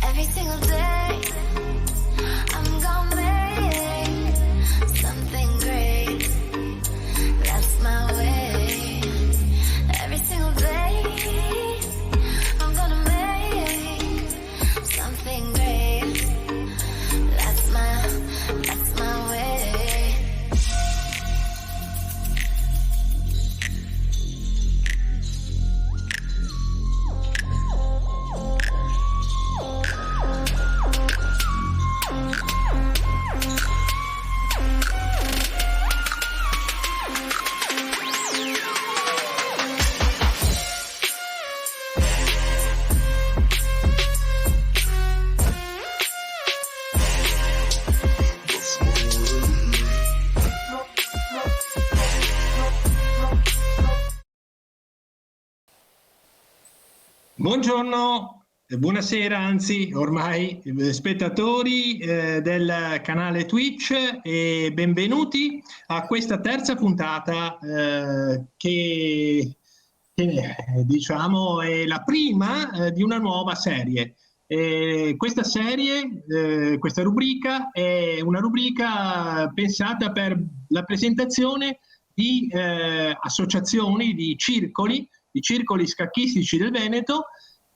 Every single day, I'm gonna make something great. That's my way. Every single day, I'm gonna make something great. That's my way. Buongiorno, buonasera anzi ormai spettatori del canale Twitch e benvenuti a questa terza puntata che diciamo è la prima di una nuova serie. Questa serie, questa rubrica è una rubrica pensata per la presentazione di associazioni, di circoli scacchistici del Veneto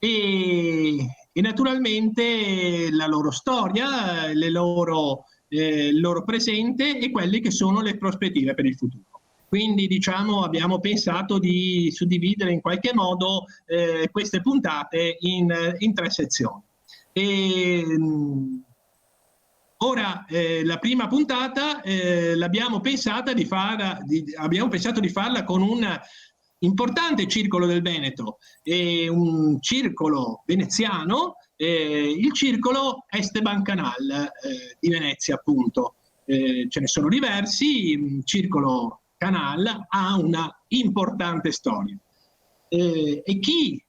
e naturalmente la loro storia, il loro presente e quelle che sono le prospettive per il futuro. Quindi diciamo abbiamo pensato di suddividere in qualche modo queste puntate in tre sezioni. Ora, la prima puntata abbiamo pensato di farla con un importante circolo del Veneto, un circolo veneziano, il circolo Esteban Canal di Venezia, appunto. Ce ne sono diversi, il circolo Canal ha una importante storia. E chi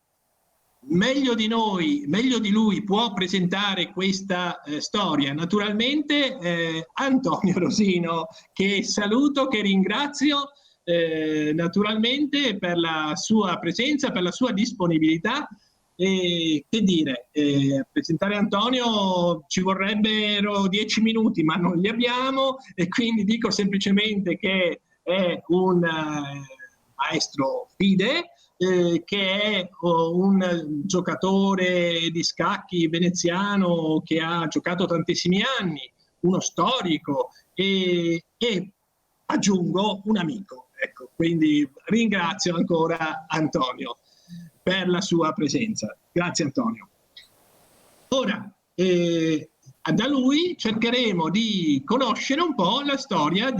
meglio di noi, meglio di lui può presentare questa storia? Naturalmente Antonio Rosino, che saluto, che ringrazio naturalmente per la sua presenza, per la sua disponibilità. Che dire, a presentare Antonio ci vorrebbero 10 minuti, ma non li abbiamo, e quindi dico semplicemente che è un maestro FIDE, che è un giocatore di scacchi veneziano che ha giocato tantissimi anni, uno storico e aggiungo un amico. Ecco, quindi ringrazio ancora Antonio per la sua presenza. Grazie Antonio. Ora, da lui cercheremo di conoscere un po' la storia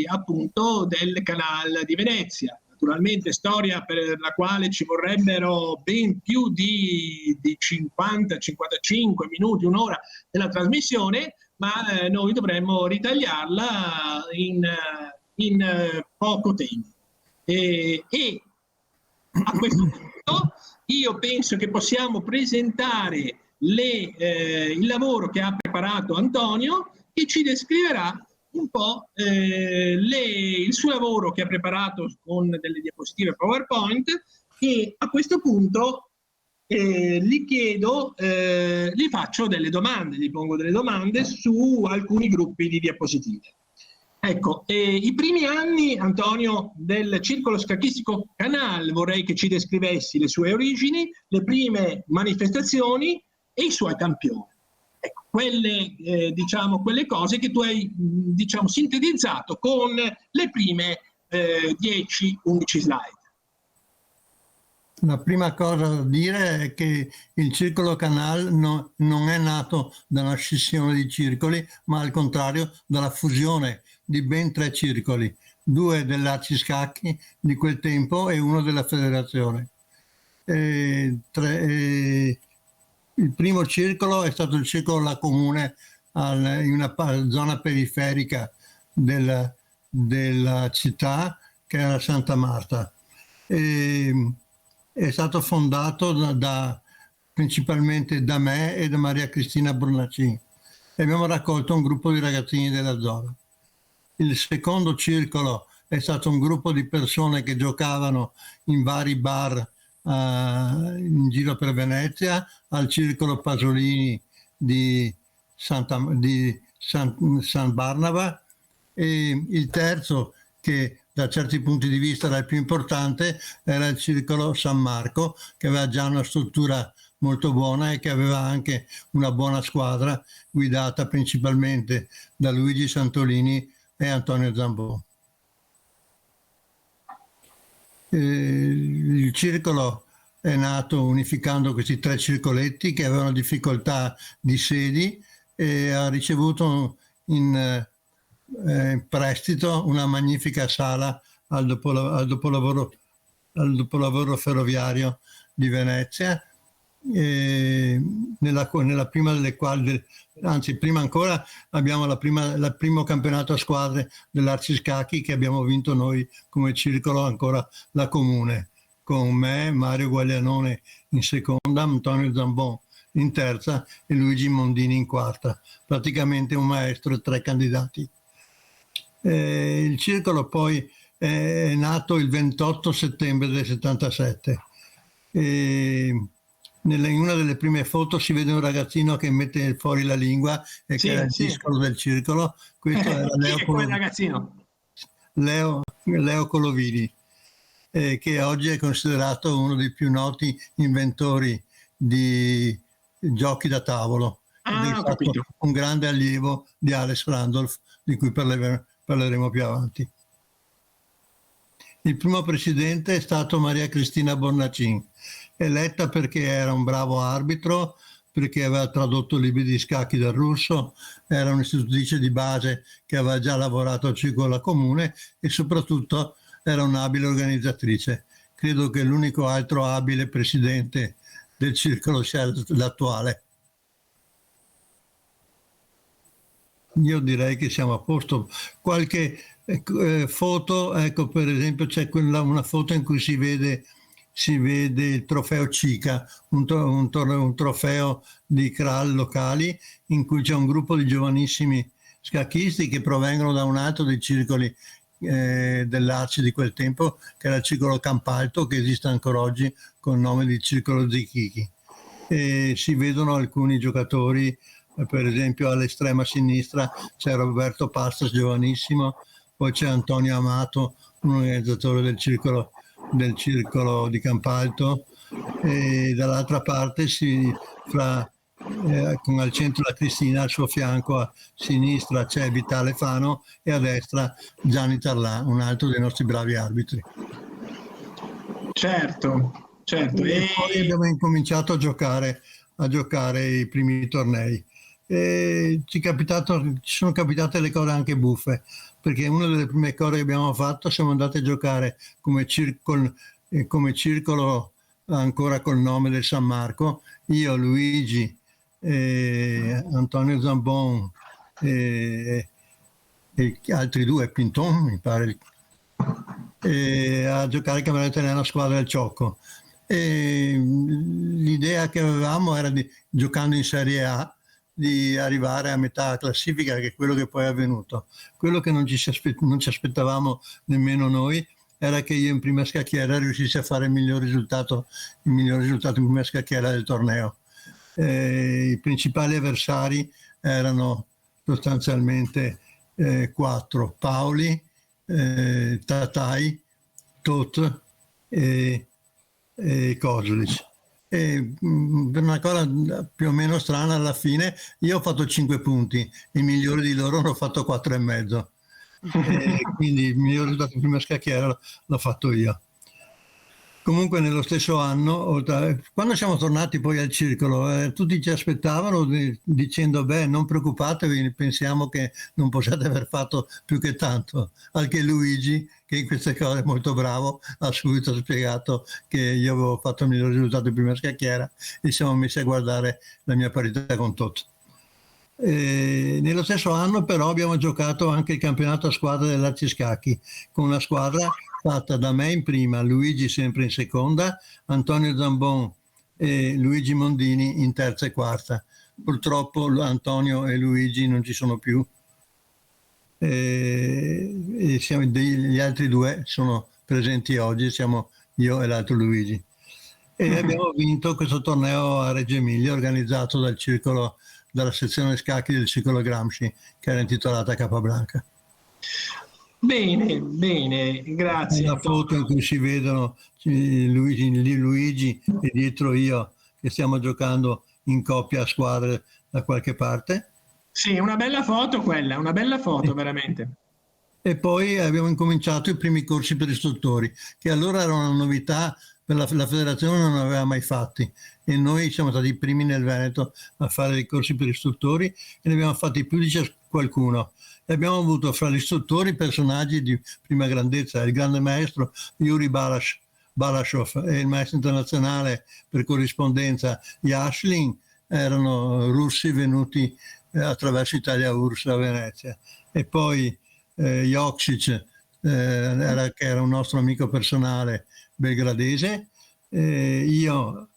appunto del Canal di Venezia. Naturalmente storia per la quale ci vorrebbero ben più di 50-55 minuti, un'ora della trasmissione, ma noi dovremmo ritagliarla in poco tempo. E a questo punto io penso che possiamo presentare il lavoro che ha preparato Antonio, che ci descriverà un po' il suo lavoro che ha preparato con delle diapositive PowerPoint, e a questo punto gli faccio delle domande, gli pongo delle domande su alcuni gruppi di diapositive. Ecco, i primi anni, Antonio, del Circolo Scacchistico Canal, vorrei che ci descrivessi le sue origini, le prime manifestazioni e i suoi campioni. Ecco, quelle cose che tu hai sintetizzato con le prime 10-11 slide. La prima cosa da dire è che il Circolo Canal non è nato da una scissione di circoli, ma al contrario dalla fusione di ben 3 circoli, 2 dell'Arci Scacchi di quel tempo e 1 della Federazione. Il primo circolo è stato il Circolo La Comune in una zona periferica della città, che era Santa Marta. È stato fondato principalmente da me e da Maria Cristina Bornacin, e abbiamo raccolto un gruppo di ragazzini della zona. Il secondo circolo è stato un gruppo di persone che giocavano in vari bar in giro per Venezia, al Circolo Pasolini di San Barnaba, e il terzo, che da certi punti di vista era il più importante, era il Circolo San Marco, che aveva già una struttura molto buona e che aveva anche una buona squadra guidata principalmente da Luigi Santolini e Antonio Zambon. Il circolo è nato unificando questi 3 circoletti che avevano difficoltà di sedi, e ha ricevuto in prestito una magnifica sala al dopolavoro ferroviario di Venezia, nella prima delle quali, anzi prima ancora, abbiamo il primo campionato a squadre dell'Arci Scacchi che abbiamo vinto noi come circolo, ancora La Comune, con me, Mario Guaglianone in seconda, Antonio Zambon in terza e Luigi Mondini in quarta, praticamente un maestro e 3 candidati. Il circolo poi è nato il 28 settembre del 77. In una delle prime foto si vede un ragazzino che mette fuori la lingua e che era il discolo del circolo. Questo era Leo Colovini, che oggi è considerato uno dei più noti inventori di giochi da tavolo. È stato un grande allievo di Alex Randolph, di cui parleremo più avanti. Il primo presidente è stato Maria Cristina Bornacin, eletta perché era un bravo arbitro, perché aveva tradotto libri di scacchi dal russo, era un'istitutrice di base che aveva già lavorato al Circolo La Comune e soprattutto era un'abile organizzatrice. Credo che l'unico altro abile presidente del circolo sia l'attuale. Io direi che siamo a posto. Qualche foto, ecco, per esempio c'è una foto in cui si vede il trofeo Cica, un trofeo di Kral locali, in cui c'è un gruppo di giovanissimi scacchisti che provengono da un altro dei circoli dell'Arci di quel tempo, che era il Circolo Campalto, che esiste ancora oggi con il nome di Circolo Zichichi. E si vedono alcuni giocatori, per esempio all'estrema sinistra c'è Roberto Pastas, giovanissimo, poi c'è Antonio Amato, un organizzatore del Circolo del circolo di Campalto, e dall'altra parte con al centro la Cristina, al suo fianco a sinistra c'è Vitale Fano e a destra Gianni Tarlà, un altro dei nostri bravi arbitri. Certo, certo. E poi abbiamo incominciato a giocare i primi tornei. Ci sono capitate le cose anche buffe, perché una delle prime cose che abbiamo fatto, siamo andati a giocare come circolo ancora col nome del San Marco, io, Luigi, Antonio Zambon e altri due, Pinton mi pare, a giocare il campionato italiano a squadra del Ciocco. L'idea che avevamo era giocando in Serie A, di arrivare a metà classifica, che è quello che poi è avvenuto. Quello che non ci aspettavamo nemmeno noi era che io in prima scacchiera riuscissi a fare il miglior risultato in prima scacchiera del torneo. I principali avversari erano sostanzialmente 4: Paoli, Tatai, Tot e Kozlic. E per una cosa più o meno strana, alla fine io ho fatto 5 punti, il migliore di loro hanno fatto 4,5, e quindi il miglior risultato in prima scacchiera l'ho fatto io. Comunque nello stesso anno, quando siamo tornati poi al circolo, tutti ci aspettavano dicendo: beh, non preoccupatevi, pensiamo che non possiate aver fatto più che tanto. Anche Luigi, che in queste cose è molto bravo, ha subito spiegato che io avevo fatto il miglior risultato in prima scacchiera, e siamo messi a guardare la mia parità con Toto. Nello stesso anno però abbiamo giocato anche il campionato a squadra dell'Arciscacchi, con una squadra fatta da me in prima, Luigi sempre in seconda, Antonio Zambon e Luigi Mondini in terza e quarta. Purtroppo Antonio e Luigi non ci sono più, gli altri due sono presenti oggi, siamo io e l'altro Luigi. E abbiamo vinto questo torneo a Reggio Emilia, organizzato dalla sezione scacchi del Circolo Gramsci, che era intitolata Capablanca. Bene, bene, grazie. La foto in cui si vedono Luigi e dietro io, che stiamo giocando in coppia a squadre da qualche parte. Sì, una bella foto quella, una bella foto veramente. E poi abbiamo incominciato i primi corsi per istruttori, che allora era una novità, la federazione non aveva mai fatti, e noi siamo stati i primi nel Veneto a fare dei corsi per istruttori, e ne abbiamo fatti più di qualcuno. E abbiamo avuto fra gli istruttori personaggi di prima grandezza: il grande maestro Yuri Balashov e il maestro internazionale per corrispondenza Yashlin, erano russi venuti attraverso Italia URSS a Venezia. E poi Joksic, che era un nostro amico personale belgradese, io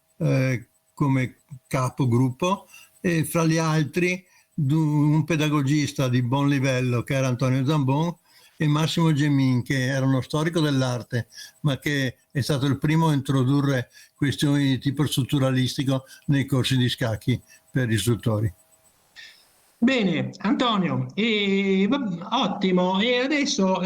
come capogruppo, e fra gli altri un pedagogista di buon livello che era Antonio Zambon, e Massimo Gemin, che era uno storico dell'arte, ma che è stato il primo a introdurre questioni di tipo strutturalistico nei corsi di scacchi per gli istruttori. Bene, Antonio, ottimo. E adesso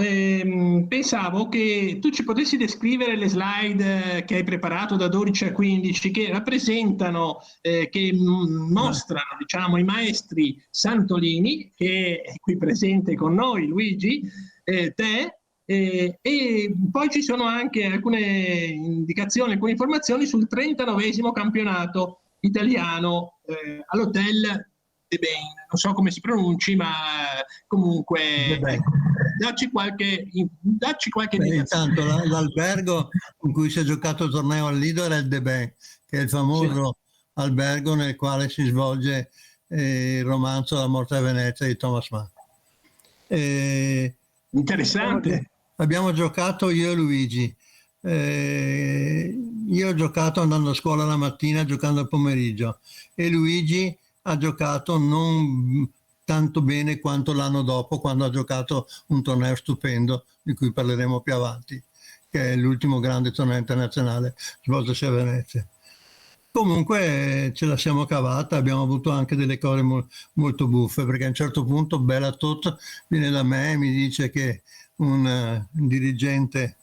pensavo che tu ci potessi descrivere le slide che hai preparato da 12 a 15, che rappresentano, che mostrano, diciamo, i maestri Santolini, che è qui presente con noi, Luigi, te, e poi ci sono anche alcune indicazioni, alcune informazioni sul 39esimo campionato italiano all'hotel De Ben. Non so come si pronunci, ma comunque dacci qualche indicazione. Intanto l'albergo in cui si è giocato il torneo al Lido era il De Ben, che è il famoso albergo nel quale si svolge il romanzo La morte a Venezia di Thomas Mann. Interessante. Abbiamo giocato io e Luigi. Io ho giocato andando a scuola la mattina, giocando al pomeriggio, e Luigi ha giocato non tanto bene quanto l'anno dopo, quando ha giocato un torneo stupendo di cui parleremo più avanti, che è l'ultimo grande torneo internazionale svoltosi a Venezia. Comunque ce la siamo cavata, abbiamo avuto anche delle cose molto buffe, perché a un certo punto Bella Tot viene da me e mi dice che un dirigente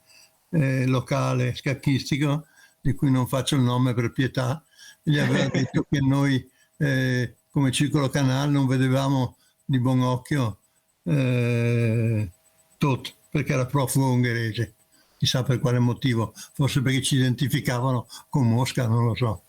locale scacchistico, di cui non faccio il nome per pietà, gli aveva detto che noi come Circolo Canal non vedevamo di buon occhio Tot, perché era profugo ungherese. Chissà per quale motivo, forse perché ci identificavano con Mosca, non lo so.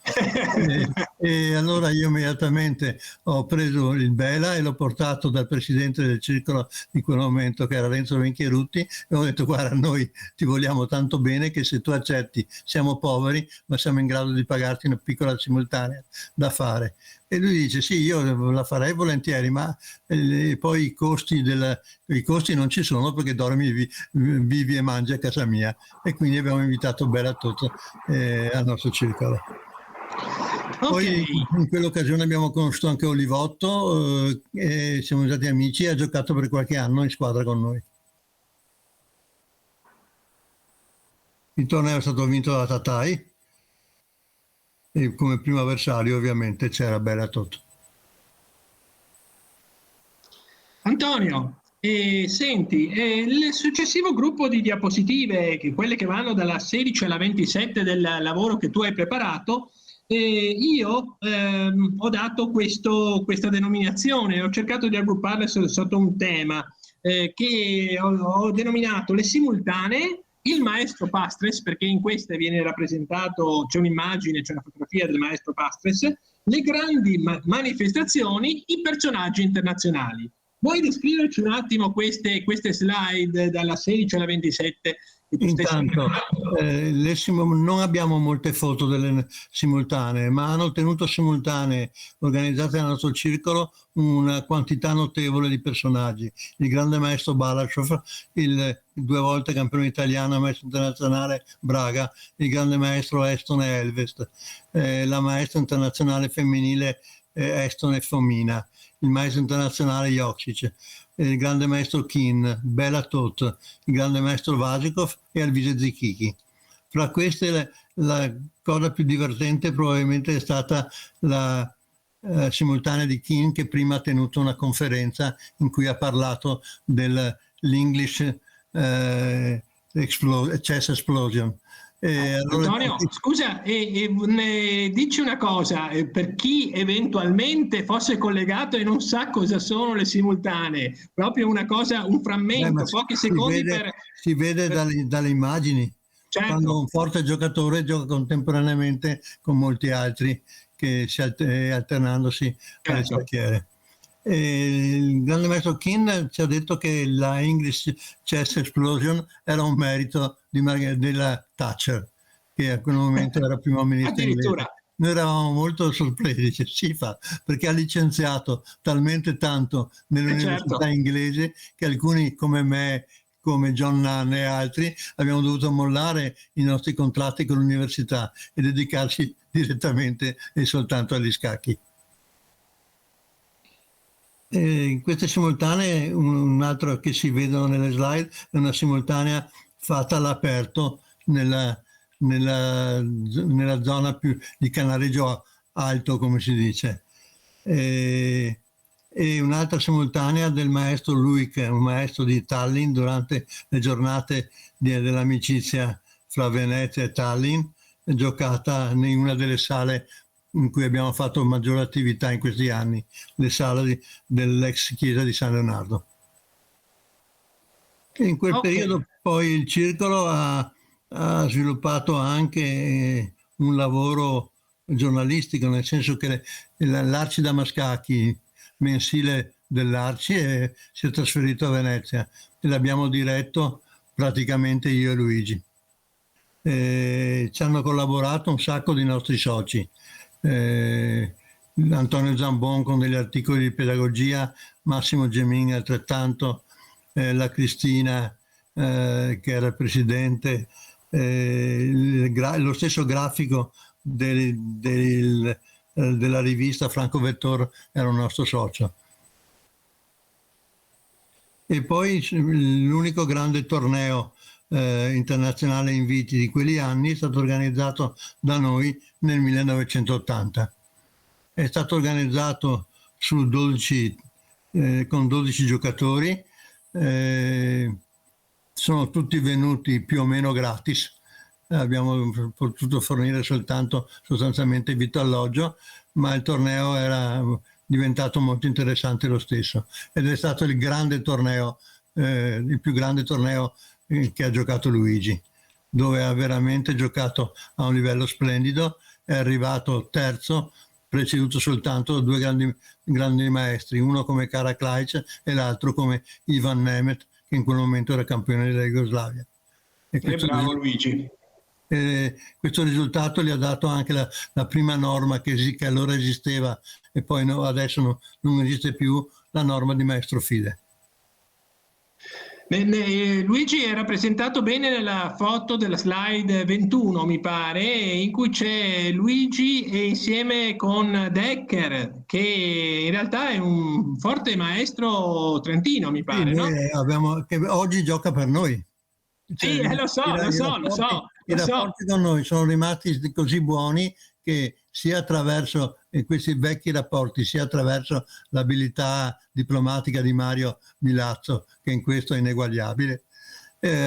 E allora io immediatamente ho preso il Bela e l'ho portato dal presidente del circolo di quel momento, che era Renzo Venchierutti, e ho detto: guarda, noi ti vogliamo tanto bene che se tu accetti, siamo poveri ma siamo in grado di pagarti una piccola simultanea da fare. E lui dice: sì, io la farei volentieri, ma poi i costi non ci sono, perché dormi, vivi e mangi a casa mia. E quindi abbiamo invitato Bela Tot al nostro circolo. Poi in quell'occasione abbiamo conosciuto anche Olivotto, e siamo stati amici, e ha giocato per qualche anno in squadra con noi. Il torneo è stato vinto da Tatai, e come primo avversario ovviamente c'era Bela Tot. Antonio, senti, il successivo gruppo di diapositive, quelle che vanno dalla 16 alla 27 del lavoro che tu hai preparato, io ho dato questa denominazione, ho cercato di aggrupparle sotto un tema che ho denominato le simultanee, il maestro Pastres, perché in queste viene rappresentato, c'è un'immagine, c'è una fotografia del maestro Pastres, le grandi manifestazioni, i personaggi internazionali. Vuoi descriverci un attimo queste slide dalla 16 alla 27? Intanto, non abbiamo molte foto delle simultanee, ma hanno tenuto simultanee organizzate nel nostro circolo una quantità notevole di personaggi. Il grande maestro Balashov, il 2 volte campione italiano e maestro internazionale Braga, il grande maestro Estone Elvest, la maestra internazionale femminile Estone Fomina, il maestro internazionale Joksic, il grande maestro Kin, Bela Tot, il grande maestro Vasikov e Alvise Zichichi. Fra queste la cosa più divertente probabilmente è stata la simultanea di Kin, che prima ha tenuto una conferenza in cui ha parlato dell'English Chess Explosion. Allora, Antonio, scusa, dici una cosa, per chi eventualmente fosse collegato e non sa cosa sono le simultanee, proprio una cosa, un frammento, pochi secondi si vede dalle immagini, certo. Quando un forte giocatore gioca contemporaneamente con molti altri, che alternandosi alle scacchiere. Il grande maestro Kin ci ha detto che la English Chess Explosion era un merito della Thatcher, che a quel momento era primo ministro inglese. Noi eravamo molto sorpresi, dice, sì, perché ha licenziato talmente tanto nell'università inglese che alcuni come me, come John Nunn e altri, abbiamo dovuto mollare i nostri contratti con l'università e dedicarsi direttamente e soltanto agli scacchi. In queste simultanee, un altro che si vedono nelle slide, è una simultanea fatta all'aperto nella zona più di Canareggio Alto, come si dice. E un'altra simultanea del maestro Luik, un maestro di Tallinn, durante le giornate dell'amicizia fra Venezia e Tallinn, giocata in una delle sale in cui abbiamo fatto maggiore attività in questi anni, le sale dell'ex chiesa di San Leonardo. E in quel periodo poi il circolo ha sviluppato anche un lavoro giornalistico, nel senso che l'Arci Damascacchi, mensile dell'Arci, si è trasferito a Venezia e l'abbiamo diretto praticamente io e Luigi. Ci hanno collaborato un sacco di nostri soci. Antonio Zambon con degli articoli di pedagogia, Massimo Gemini altrettanto, la Cristina che era il presidente, lo stesso grafico della rivista Franco Vettor era un nostro socio. E poi l'unico grande torneo internazionale inviti di quegli anni è stato organizzato da noi nel 1980. È stato organizzato con 12 giocatori, sono tutti venuti più o meno gratis. Abbiamo potuto fornire soltanto sostanzialmente vitto e alloggio, ma il torneo era diventato molto interessante lo stesso ed è stato il grande torneo, il più grande torneo che ha giocato Luigi, dove ha veramente giocato a un livello splendido, è arrivato terzo, preceduto soltanto da due grandi maestri, uno come Karaklaic e l'altro come Ivan Nemeth, che in quel momento era campione della Jugoslavia. E bravo Luigi. Questo risultato gli ha dato anche la prima norma che allora esisteva e poi adesso non esiste più, la norma di maestro fide. Luigi è rappresentato bene nella foto della slide 21, mi pare, in cui c'è Luigi e insieme con Decker, che in realtà è un forte maestro trentino, mi pare, sì, no? Che oggi gioca per noi. Sì, lo so. I rapporti con noi sono rimasti così buoni che sia attraverso questi vecchi rapporti, sia attraverso l'abilità diplomatica di Mario Milazzo, che in questo è ineguagliabile,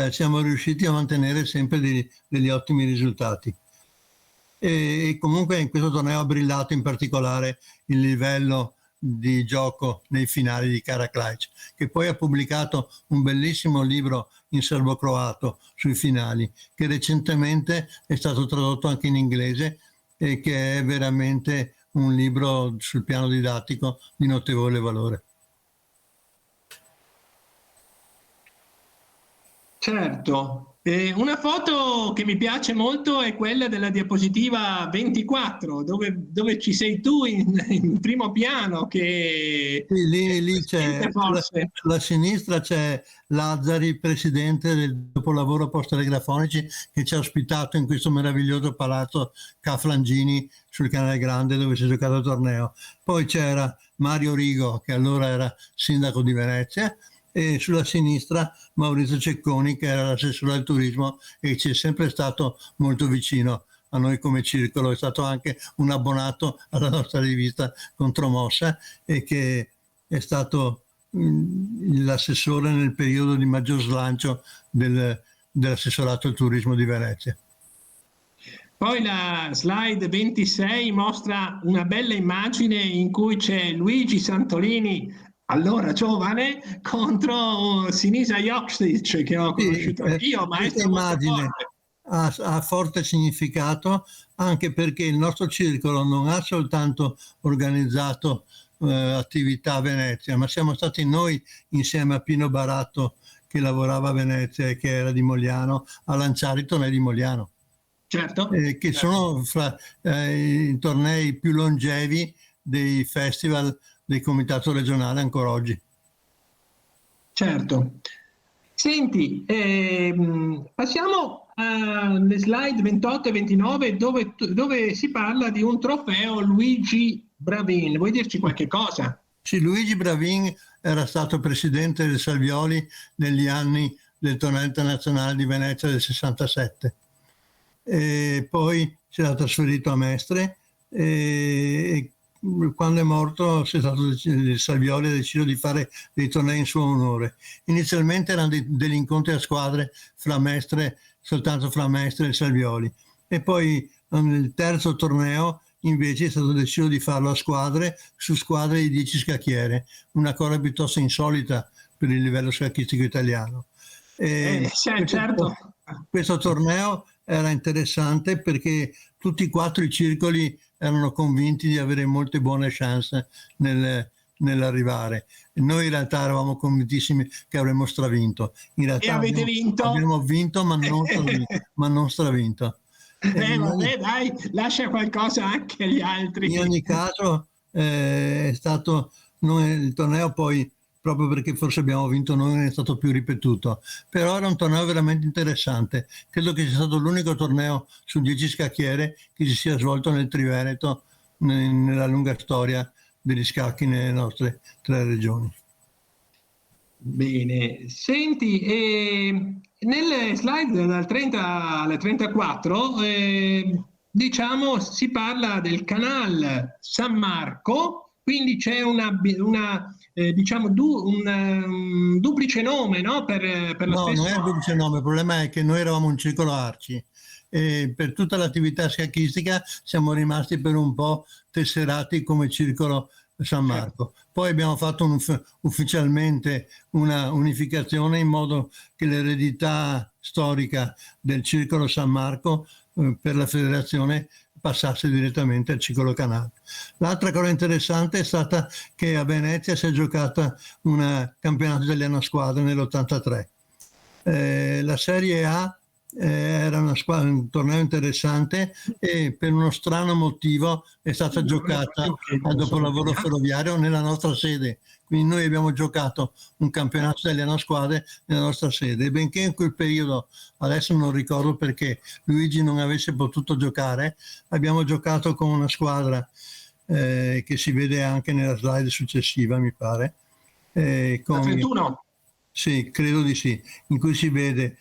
siamo riusciti a mantenere sempre degli ottimi risultati. E comunque in questo torneo ha brillato in particolare il livello di gioco nei finali di Karaklaic, che poi ha pubblicato un bellissimo libro in serbo-croato sui finali, che recentemente è stato tradotto anche in inglese e che è veramente un libro sul piano didattico di notevole valore. Certo. Una foto che mi piace molto è quella della diapositiva 24, dove ci sei tu in primo piano. Che sì, lì c'è, sulla sinistra c'è Lazzari, presidente del dopolavoro post-telegrafonici, che ci ha ospitato in questo meraviglioso palazzo Ca' Flangini sul Canale Grande, dove si è giocato il torneo. Poi c'era Mario Rigo, che allora era sindaco di Venezia, e sulla sinistra Maurizio Cecconi, che era l'assessore al turismo e ci è sempre stato molto vicino a noi come circolo, è stato anche un abbonato alla nostra rivista Contromossa e che è stato l'assessore nel periodo di maggior slancio dell'assessorato al turismo di Venezia. Poi la slide 26 mostra una bella immagine in cui c'è Luigi Santolini, allora giovane, contro Sinisa Jokstic, che ho conosciuto anch'io, maestro molto forte. Ha forte significato anche perché il nostro circolo non ha soltanto organizzato attività a Venezia, ma siamo stati noi insieme a Pino Baratto, che lavorava a Venezia e che era di Mogliano, a lanciare i tornei di Mogliano. Certo. Che sono fra i tornei più longevi dei festival del comitato regionale ancora oggi. Certo. Senti, passiamo alle slide 28 e 29 dove si parla di un trofeo Luigi Bravin. Vuoi dirci qualche cosa? Sì, Luigi Bravin era stato presidente del Salvioli negli anni del torneo internazionale di Venezia del 67. E poi si era trasferito a Mestre e quando è morto il Salvioli ha deciso di fare dei tornei in suo onore. Inizialmente erano degli incontri a squadre soltanto fra Mestre e il Salvioli, e poi nel terzo torneo invece è stato deciso di farlo a squadre, su squadre di 10 scacchiere, una cosa piuttosto insolita per il livello scacchistico italiano. Certo. Questo torneo era interessante perché tutti e quattro i circoli erano convinti di avere molte buone chance nell'arrivare. Noi in realtà eravamo convintissimi che avremmo stravinto. In realtà avete vinto? Abbiamo vinto, ma non stravinto. Vabbè, dai, lascia qualcosa anche agli altri. In ogni caso è stato il torneo poi, proprio perché forse abbiamo vinto noi, non è stato più ripetuto, però era un torneo veramente interessante. Credo che sia stato l'unico torneo su 10 scacchiere che si sia svolto nel Triveneto nella lunga storia degli scacchi nelle nostre 3 regioni. Bene, senti, nelle slide dal 30 al 34 diciamo si parla del canal San Marco, quindi c'è diciamo un duplice nome, no? Per lo No, stesso... non è il duplice nome, il problema è che noi eravamo un circolo Arci e per tutta l'attività scacchistica siamo rimasti per un po' tesserati come circolo San Marco. Poi abbiamo fatto ufficialmente una unificazione in modo che l'eredità storica del circolo San Marco per la federazione passasse direttamente al circolo Canale. L'altra cosa interessante è stata che a Venezia si è giocata un campionato italiano a squadre nell'83. La Serie A era un torneo interessante e per uno strano motivo è stata giocata al dopolavoro ferroviario nella nostra sede. Quindi noi abbiamo giocato un campionato italiano a squadre nella nostra sede. E benché in quel periodo, adesso non ricordo perché, Luigi non avesse potuto giocare, abbiamo giocato con una squadra che si vede anche nella slide successiva, mi pare. La 31? Sì, credo di sì, in cui si vede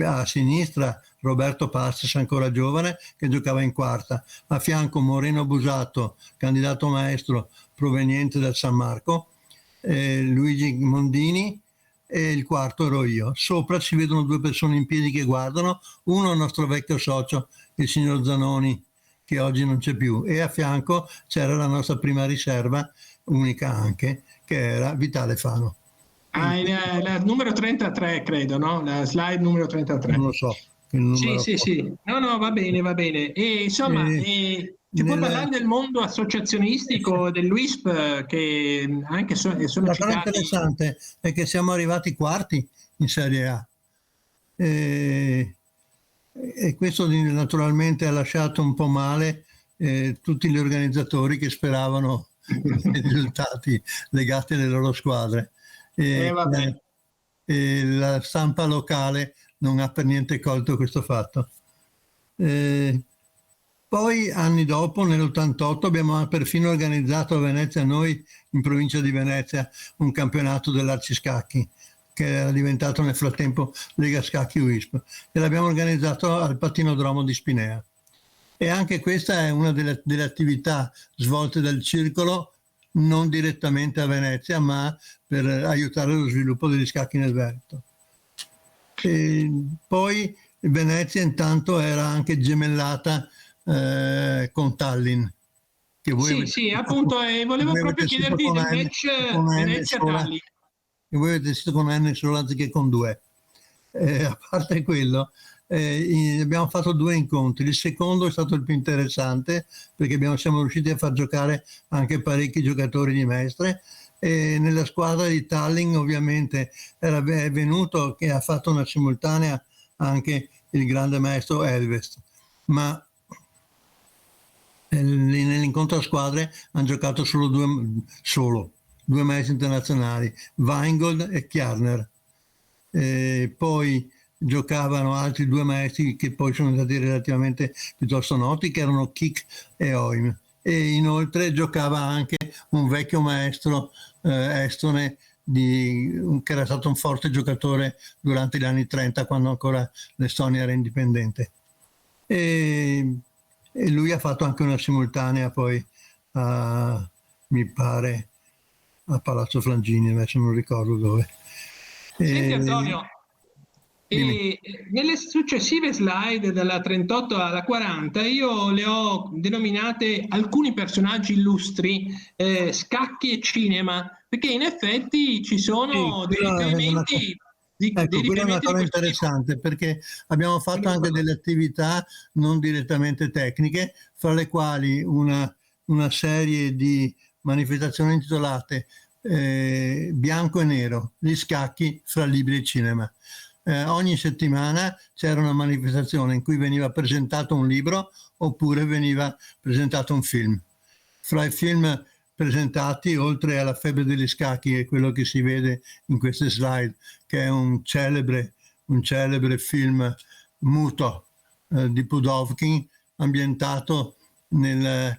a sinistra Roberto Pastas, ancora giovane, che giocava in quarta, a fianco Moreno Busato, candidato maestro proveniente dal San Marco, Luigi Mondini, e il quarto ero io. Sopra si vedono due persone in piedi che guardano, uno è il nostro vecchio socio, il signor Zanoni, che oggi non c'è più, e a fianco c'era la nostra prima riserva, unica anche, che era Vitale Fano. La numero 33, credo, no? La slide numero 33. Non lo so. Sì. No, va bene. E insomma, ci puoi parlare del mondo associazionistico dell'UISP, che anche sono La citati... cosa interessante è che siamo arrivati quarti in Serie A. E questo naturalmente ha lasciato un po' male tutti gli organizzatori che speravano i risultati legati alle loro squadre. La stampa locale non ha per niente colto questo fatto. Poi anni dopo, nell'88, abbiamo perfino organizzato a Venezia, noi in provincia di Venezia, un campionato dell'Arciscacchi, che era diventato nel frattempo Lega Scacchi UISP, e l'abbiamo organizzato al Patinodromo di Spinea. E anche questa è una delle attività svolte dal circolo, non direttamente a Venezia, ma per aiutare lo sviluppo degli scacchi nel Veneto. E poi Venezia intanto era anche gemellata con Tallinn. Che voi sì, appunto, volevo proprio chiederti del match Venezia-Tallinn. Che voi avete scritto con N solo anziché con 2. A parte quello, abbiamo fatto 2 incontri. Il secondo è stato il più interessante perché siamo riusciti a far giocare anche parecchi giocatori di Mestre. E nella squadra di Tallinn ovviamente è venuto che ha fatto una simultanea anche il grande maestro Elvest, ma nell'incontro a squadre hanno giocato solo due maestri internazionali, Weingold e Kjarner. Poi giocavano altri 2 maestri che poi sono stati relativamente piuttosto noti, che erano Kik e Oim. E inoltre giocava anche un vecchio maestro estone che era stato un forte giocatore durante gli anni 30, quando ancora l'Estonia era indipendente. E lui ha fatto anche una simultanea poi mi pare a Palazzo Flangini, adesso non ricordo dove. Senti Antonio, nelle successive slide dalla 38 alla 40 io le ho denominate alcuni personaggi illustri, scacchi e cinema, perché in effetti ci sono dei riferimenti. Ecco, quella è una cosa interessante perché abbiamo fatto anche delle attività non direttamente tecniche, fra le quali una serie di manifestazioni intitolate Bianco e Nero, gli scacchi fra libri e cinema. Ogni settimana c'era una manifestazione in cui veniva presentato un libro oppure veniva presentato un film. Fra i film presentati, oltre alla Febbre degli scacchi, è quello che si vede in queste slide, che è un celebre film muto di Pudovkin, ambientato nella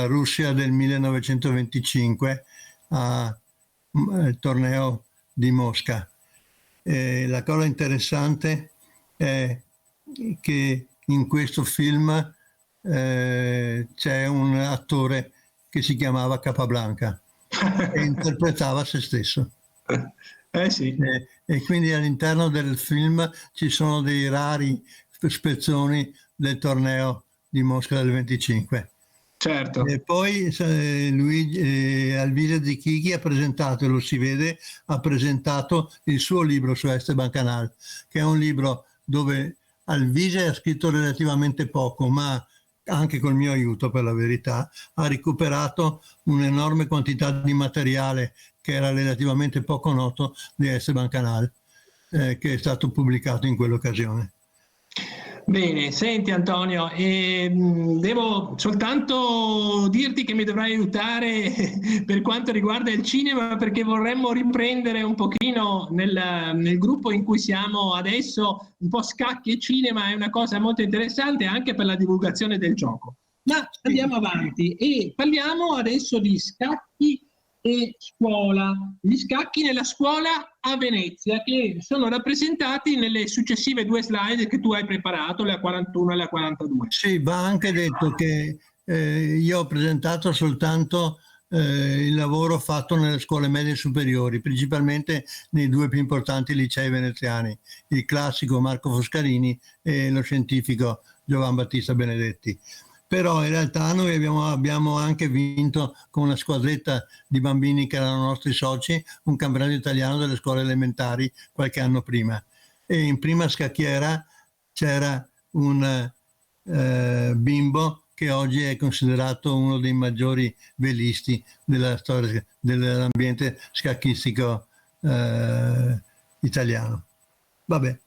Russia del 1925 al torneo di Mosca. La cosa interessante è che in questo film c'è un attore che si chiamava Capablanca e interpretava se stesso. Sì. E quindi all'interno del film ci sono dei rari spezzoni del torneo di Mosca del 25. Certo. E poi Alvise Zichichi ha presentato, e lo si vede, ha presentato il suo libro su Esteban Canal, che è un libro dove Alvise ha scritto relativamente poco, ma anche col mio aiuto, per la verità, ha recuperato un'enorme quantità di materiale che era relativamente poco noto di Esteban Canal, che è stato pubblicato in quell'occasione. Bene, senti Antonio, devo soltanto dirti che mi dovrai aiutare per quanto riguarda il cinema, perché vorremmo riprendere un pochino nel gruppo in cui siamo adesso, un po' scacchi e cinema, è una cosa molto interessante anche per la divulgazione del gioco. Ma andiamo avanti e parliamo adesso di scacchi e scuola. Gli scacchi nella scuola a Venezia, che sono rappresentati nelle successive 2 slide che tu hai preparato, la 41 e la 42. Sì, va anche detto che io ho presentato soltanto il lavoro fatto nelle scuole medie superiori, principalmente nei 2 più importanti licei veneziani, il classico Marco Foscarini e lo scientifico Giovan Battista Benedetti. Però in realtà noi abbiamo anche vinto con una squadretta di bambini che erano nostri soci un campionato italiano delle scuole elementari qualche anno prima. E in prima scacchiera c'era un bimbo che oggi è considerato uno dei maggiori velisti della storia dell'ambiente scacchistico italiano. Vabbè.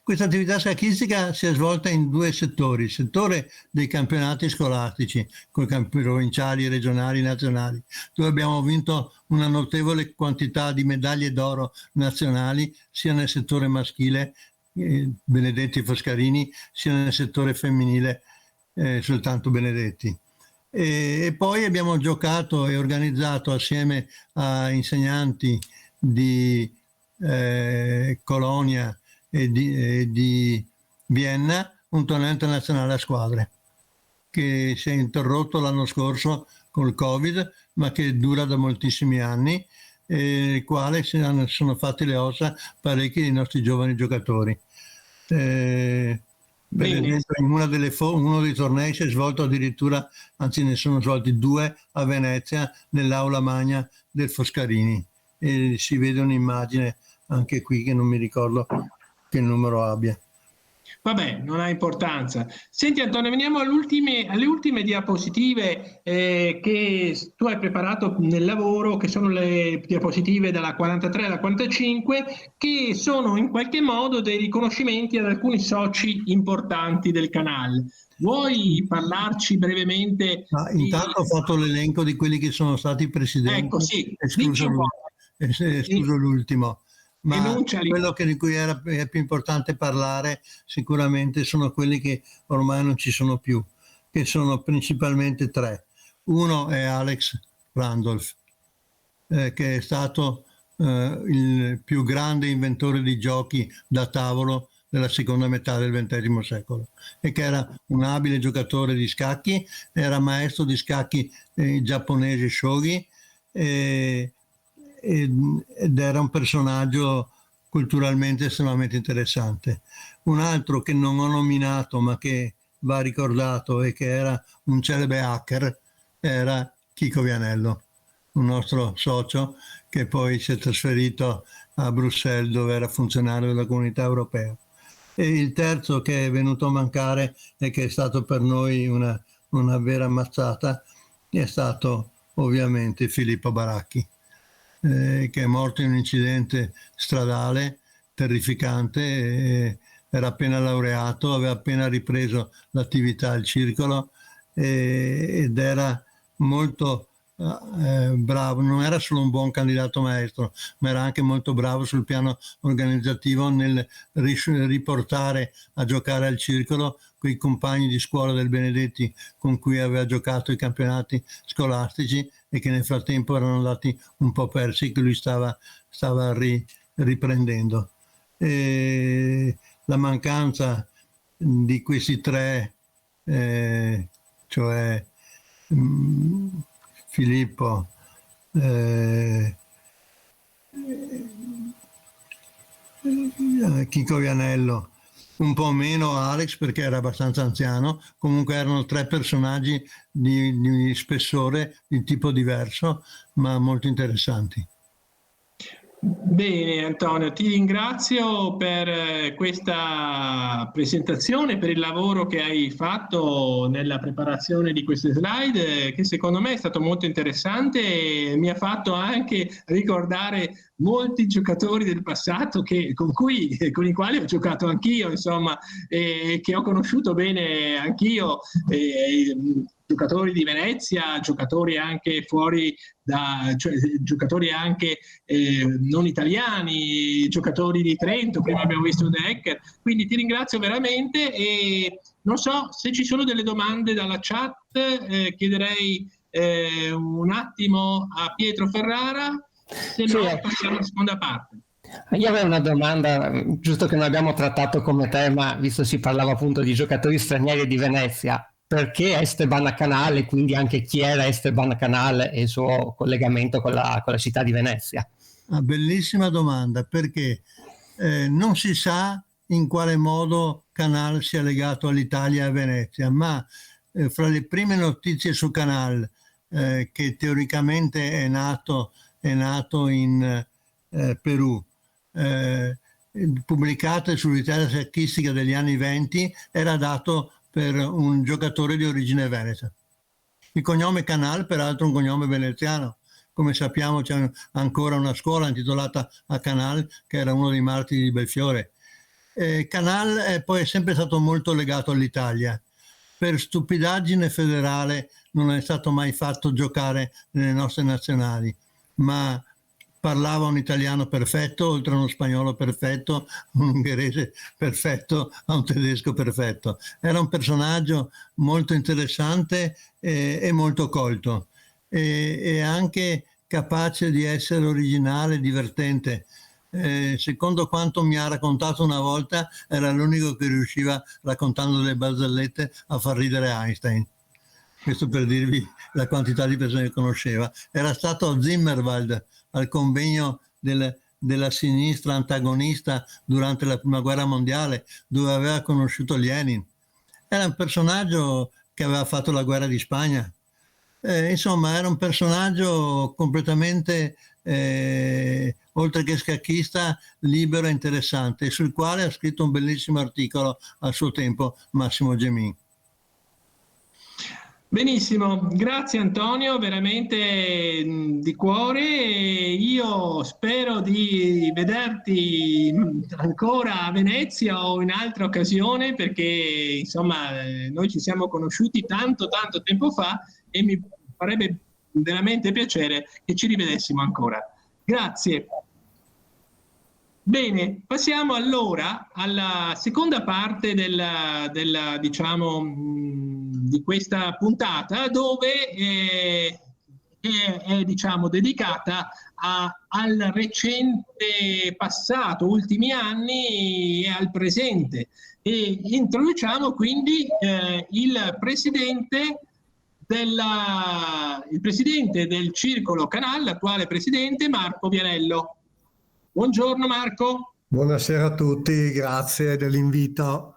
Questa attività scacchistica si è svolta in 2 settori: il settore dei campionati scolastici, con i campioni provinciali, regionali, nazionali, dove abbiamo vinto una notevole quantità di medaglie d'oro nazionali, sia nel settore maschile, Benedetti e Foscarini, sia nel settore femminile, soltanto Benedetti. E poi abbiamo giocato e organizzato assieme a insegnanti di Colonia e di Vienna un torneo internazionale a squadre che si è interrotto l'anno scorso col Covid, ma che dura da moltissimi anni, nel quale sono fatti le ossa parecchi dei nostri giovani giocatori. Per esempio, in uno dei tornei si è svolto addirittura, anzi ne sono svolti 2 a Venezia, nell'aula magna del Foscarini, e si vede un'immagine anche qui che non mi ricordo che numero abbia. Vabbè, non ha importanza. Senti Antonio, veniamo alle ultime diapositive che tu hai preparato nel lavoro, che sono le diapositive dalla 43 alla 45, che sono in qualche modo dei riconoscimenti ad alcuni soci importanti del canale. Vuoi parlarci brevemente? Intanto ho fatto l'elenco di quelli che sono stati presidenti, ecco, sì, escluso l'ultimo. Ma quello di cui è più importante parlare sicuramente sono quelli che ormai non ci sono più, che sono principalmente 3. Uno è Alex Randolph, che è stato il più grande inventore di giochi da tavolo della seconda metà del XX secolo, e che era un abile giocatore di scacchi, era maestro di scacchi giapponese shogi, ed era un personaggio culturalmente estremamente interessante. Un altro che non ho nominato ma che va ricordato e che era un celebre hacker era Chico Vianello, un nostro socio che poi si è trasferito a Bruxelles, dove era funzionario della Comunità Europea. E il terzo che è venuto a mancare e che è stato per noi una vera mazzata è stato ovviamente Filippo Baracchi, che è morto in un incidente stradale terrificante, era appena laureato, aveva appena ripreso l'attività al circolo ed era molto bravo. Non era solo un buon candidato maestro, ma era anche molto bravo sul piano organizzativo nel riportare a giocare al circolo quei compagni di scuola del Benedetti con cui aveva giocato i campionati scolastici e che nel frattempo erano andati un po' persi, che lui stava riprendendo. La mancanza di questi 3, cioè Filippo, Chico Vianello, un po' meno Alex perché era abbastanza anziano, comunque erano 3 personaggi di spessore, di tipo diverso, ma molto interessanti. Bene Antonio, ti ringrazio per questa presentazione, per il lavoro che hai fatto nella preparazione di queste slide, che secondo me è stato molto interessante e mi ha fatto anche ricordare molti giocatori del passato con i quali ho giocato anch'io, insomma, e che ho conosciuto bene anch'io. Giocatori di Venezia, giocatori anche fuori cioè giocatori anche non italiani, giocatori di Trento, prima abbiamo visto De Hecker, quindi ti ringrazio veramente e non so se ci sono delle domande dalla chat, chiederei un attimo a Pietro Ferrara, se no passiamo alla seconda parte. Io avevo una domanda, giusto che non abbiamo trattato come tema, visto si parlava appunto di giocatori stranieri di Venezia. Perché Esteban Canal, quindi anche chi era Esteban Canal e il suo collegamento con la città di Venezia? Una bellissima domanda, perché non si sa in quale modo Canal sia legato all'Italia e a Venezia, ma fra le prime notizie su Canal, che teoricamente è nato in Perù, pubblicate sull'Italia sciachistica degli anni 20, era dato per un giocatore di origine veneta. Il cognome Canal, peraltro, è un cognome veneziano. Come sappiamo c'è ancora una scuola intitolata a Canal, che era uno dei martiri di Belfiore. Canal poi è sempre stato molto legato all'Italia. Per stupidaggine federale non è stato mai fatto giocare nelle nostre nazionali, ma parlava un italiano perfetto, oltre a uno spagnolo perfetto, un ungherese perfetto, a un tedesco perfetto. Era un personaggio molto interessante e molto colto e anche capace di essere originale, divertente. Secondo quanto mi ha raccontato una volta, era l'unico che riusciva, raccontando delle barzellette, a far ridere Einstein. Questo per dirvi la quantità di persone che conosceva. Era stato a Zimmerwald, al convegno della sinistra antagonista durante la Prima Guerra Mondiale, dove aveva conosciuto Lenin. Era un personaggio che aveva fatto la guerra di Spagna. Insomma, era un personaggio completamente, oltre che scacchista, libero e interessante, sul quale ha scritto un bellissimo articolo al suo tempo Massimo Gemin. Benissimo, grazie Antonio, veramente di cuore. Io spero di vederti ancora a Venezia o in altra occasione, perché insomma noi ci siamo conosciuti tanto tempo fa e mi farebbe veramente piacere che ci rivedessimo ancora. Grazie. Bene, passiamo allora alla seconda parte diciamo, di questa puntata, dove è diciamo, dedicata al recente passato, ultimi anni e al presente. E introduciamo quindi il presidente del Circolo Canal, l'attuale presidente Marco Vianello. Buongiorno Marco. Buonasera a tutti, grazie dell'invito.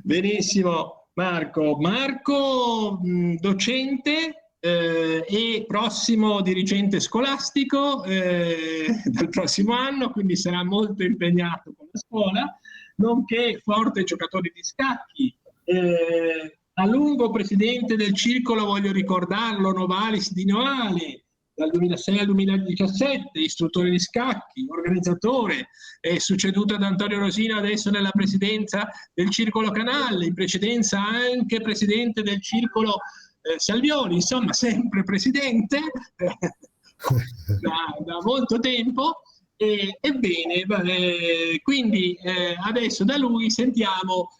Benissimo Marco. Marco, docente e prossimo dirigente scolastico dal prossimo anno, quindi sarà molto impegnato con la scuola, nonché forte giocatore di scacchi. A lungo presidente del circolo, voglio ricordarlo, Novalis di Noale, dal 2006 al 2017, istruttore di scacchi, organizzatore, è succeduto ad Antonio Rosino adesso nella presidenza del Circolo Canal, in precedenza anche presidente del Circolo Salvioli, insomma sempre presidente da molto tempo. Ebbene, quindi adesso da lui sentiamo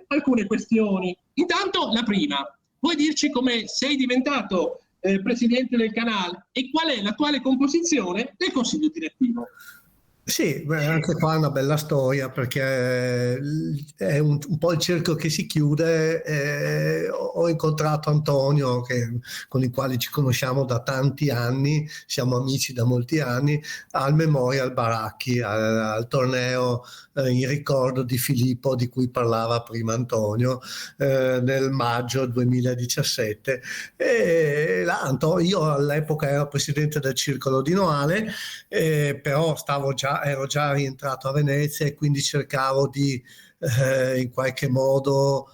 alcune questioni. Intanto la prima, vuoi dirci come sei diventato presidente del Canal e qual è l'attuale composizione del consiglio direttivo? Sì, beh, anche qua è una bella storia perché è un po' il cerchio che si chiude. Ho incontrato Antonio con il quale ci conosciamo da tanti anni, siamo amici da molti anni, al Memorial Baracchi, al torneo in ricordo di Filippo di cui parlava prima Antonio, nel maggio 2017. E là, io all'epoca ero presidente del Circolo di Noale, però ero già rientrato a Venezia e quindi cercavo di in qualche modo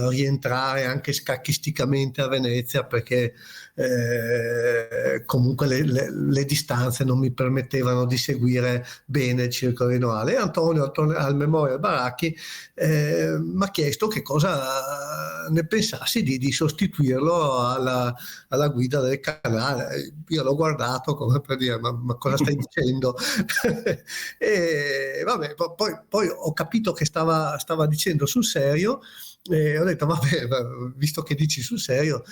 rientrare anche scacchisticamente a Venezia, perché comunque le distanze non mi permettevano di seguire bene il Circolo di Noale. E Antonio al Memorial Baracchi mi ha chiesto che cosa ne pensassi di sostituirlo alla guida del canale. Io l'ho guardato come per dire ma cosa stai dicendo? E vabbè, poi ho capito che stava dicendo sul serio. E ho detto vabbè, visto che dici sul serio,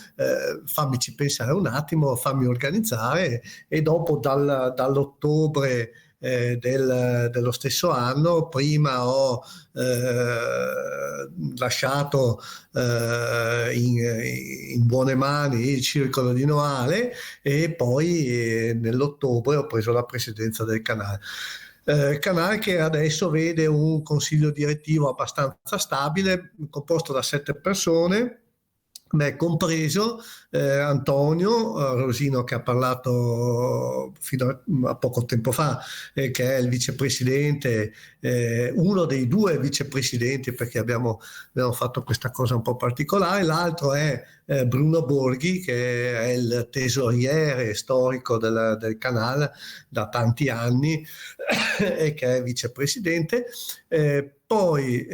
fammici pensare un attimo, fammi organizzare. E dopo dall'ottobre dello stesso anno, prima ho lasciato in buone mani il Circolo di Noale e poi nell'ottobre ho preso la presidenza del canale. Canale che adesso vede un consiglio direttivo abbastanza stabile, composto da 7 persone, me compreso, Antonio Rosino, che ha parlato fino a poco tempo fa, che è il vicepresidente, uno dei 2 vicepresidenti, perché abbiamo fatto questa cosa un po' particolare. L'altro è Bruno Borghi, che è il tesoriere storico del canale da tanti anni e che è vicepresidente. Poi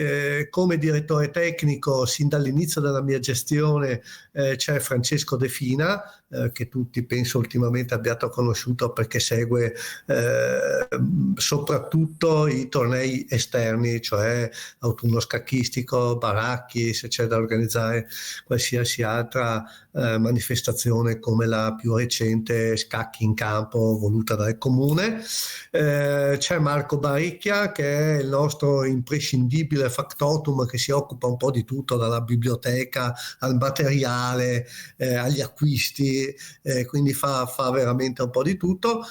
come direttore tecnico sin dall'inizio della mia gestione c'è Francesco De Fina, che tutti penso ultimamente abbiate conosciuto perché segue soprattutto i tornei esterni, cioè autunno scacchistico, baracchi, se c'è da organizzare qualsiasi altra manifestazione come la più recente Scacchi in Campo voluta dal comune. C'è Marco Baricchia, che è il nostro imprescindibile factotum, che si occupa un po' di tutto, dalla biblioteca al materiale, agli acquisti, quindi fa veramente un po' di tutto.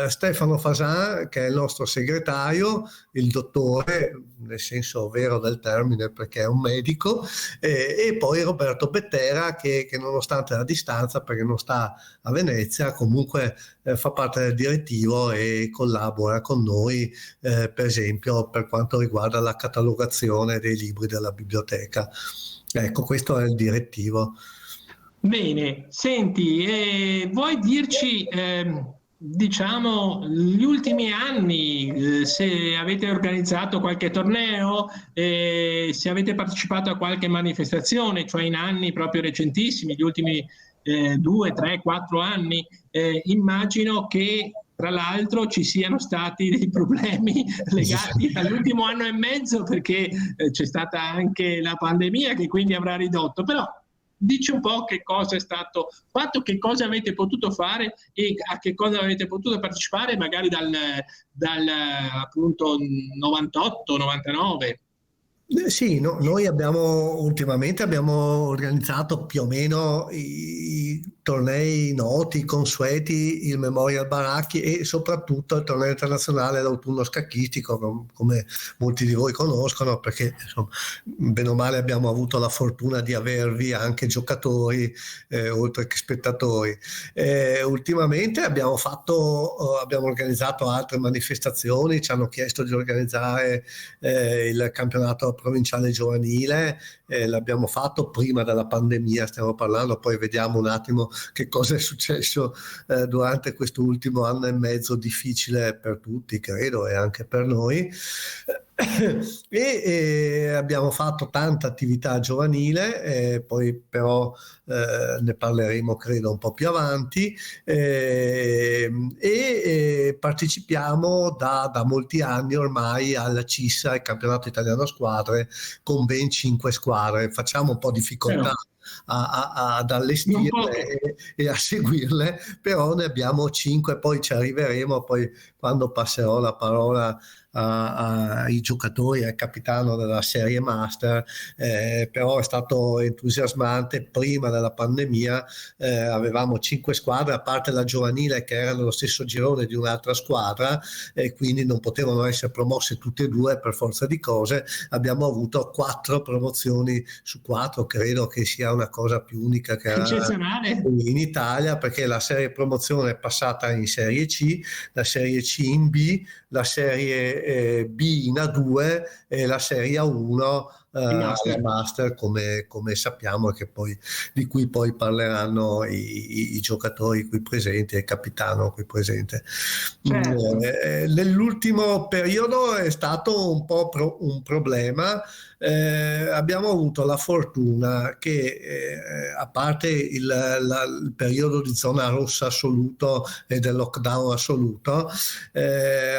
Stefano Fasan, che è il nostro segretario, il dottore nel senso vero del termine, perché è un medico, e poi Roberto Bettera, che nonostante la distanza, perché non sta a Venezia, comunque fa parte del direttivo e collabora con noi, per esempio per quanto riguarda la catalogazione dei libri della biblioteca. Ecco, questo è il direttivo. Bene, senti, vuoi dirci, diciamo, gli ultimi anni, se avete organizzato qualche torneo, se avete partecipato a qualche manifestazione, cioè in anni proprio recentissimi, gli ultimi 2, 3, 4 anni, immagino che tra l'altro ci siano stati dei problemi legati all'ultimo anno e mezzo, perché c'è stata anche la pandemia che quindi avrà ridotto, però dici un po' che cosa è stato fatto, che cosa avete potuto fare e a che cosa avete potuto partecipare magari dal appunto 98, 99. Sì, noi ultimamente abbiamo organizzato più o meno i tornei noti, consueti, il Memorial Baracchi e soprattutto il torneo internazionale l'autunno scacchistico, come molti di voi conoscono, perché insomma, bene o male abbiamo avuto la fortuna di avervi anche giocatori oltre che spettatori. Ultimamente abbiamo organizzato altre manifestazioni, ci hanno chiesto di organizzare il campionato provinciale giovanile, l'abbiamo fatto prima della pandemia, stiamo parlando, poi vediamo un attimo che cosa è successo durante questo ultimo anno e mezzo difficile per tutti, credo, e anche per noi. E abbiamo fatto tanta attività giovanile, poi però ne parleremo credo un po' più avanti, e partecipiamo da molti anni ormai alla CISA, il campionato italiano squadre, con ben 5 squadre. Facciamo un po' difficoltà ad allestirle e a seguirle, però ne abbiamo 5, poi ci arriveremo, poi quando passerò la parola ai giocatori, al capitano della serie Master, però è stato entusiasmante. Prima della pandemia avevamo 5 squadre, a parte la giovanile che era nello stesso girone di un'altra squadra, e quindi non potevano essere promosse tutte e due per forza di cose. Abbiamo avuto 4 promozioni su 4, credo che sia una cosa più unica che eccezionale in Italia, perché la serie promozione è passata in serie C, la serie C in B, la serie B in A2 e la serie A1 alla Master, come sappiamo, e che poi, di cui poi parleranno i giocatori qui presenti e il capitano qui presente. Certo. Nell'ultimo periodo è stato un po' un problema. Abbiamo avuto la fortuna che a parte il periodo di zona rossa assoluto e del lockdown assoluto,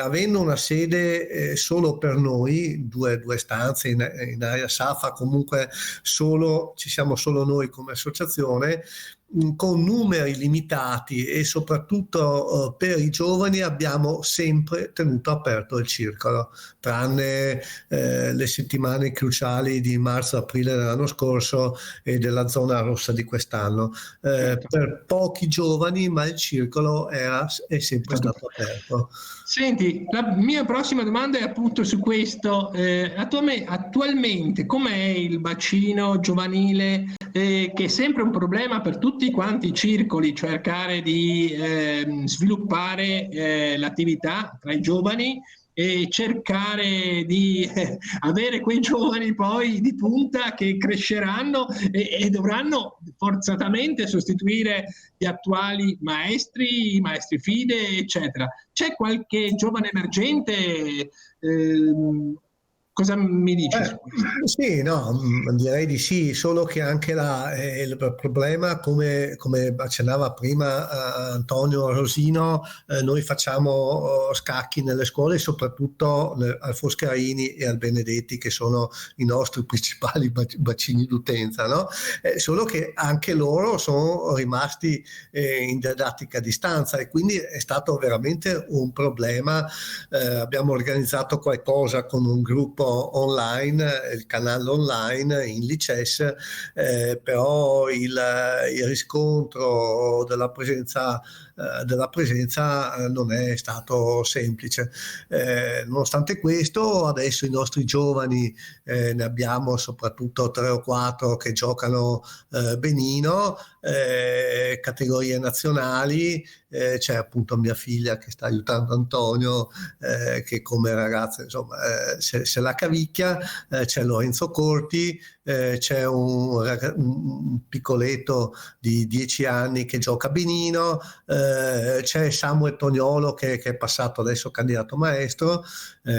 avendo una sede solo per noi, due stanze in area SAFA, comunque ci siamo solo noi come associazione, con numeri limitati e soprattutto per i giovani abbiamo sempre tenuto aperto il circolo, tranne le settimane cruciali di marzo-aprile dell'anno scorso e della zona rossa di quest'anno, per pochi giovani, ma il circolo è sempre stato aperto. Senti, la mia prossima domanda è appunto su questo. Attualmente com'è il bacino giovanile, che è sempre un problema per tutti quanti i circoli, cercare di sviluppare l'attività tra i giovani e cercare di avere quei giovani poi di punta che cresceranno e dovranno forzatamente sostituire gli attuali maestri fide, eccetera. C'è qualche giovane emergente? Cosa mi dici su questo? Sì, no, direi di sì, solo che anche il problema, come accennava prima Antonio Rosino, noi facciamo scacchi nelle scuole, soprattutto al Foscarini e al Benedetti, che sono i nostri principali bacini d'utenza, no? Solo che anche loro sono rimasti in didattica a distanza, e quindi è stato veramente un problema. Abbiamo organizzato qualcosa con un gruppo online, il canale online in Lices, però il riscontro della presenza non è stato semplice. Nonostante questo, adesso i nostri giovani, ne abbiamo soprattutto 3 o 4 che giocano benino, categorie nazionali. C'è appunto mia figlia che sta aiutando Antonio, che come ragazza insomma se la cavicchia, c'è Lorenzo Corti, c'è un piccoletto di 10 anni che gioca benino, c'è Samuel Toniolo che è passato adesso candidato maestro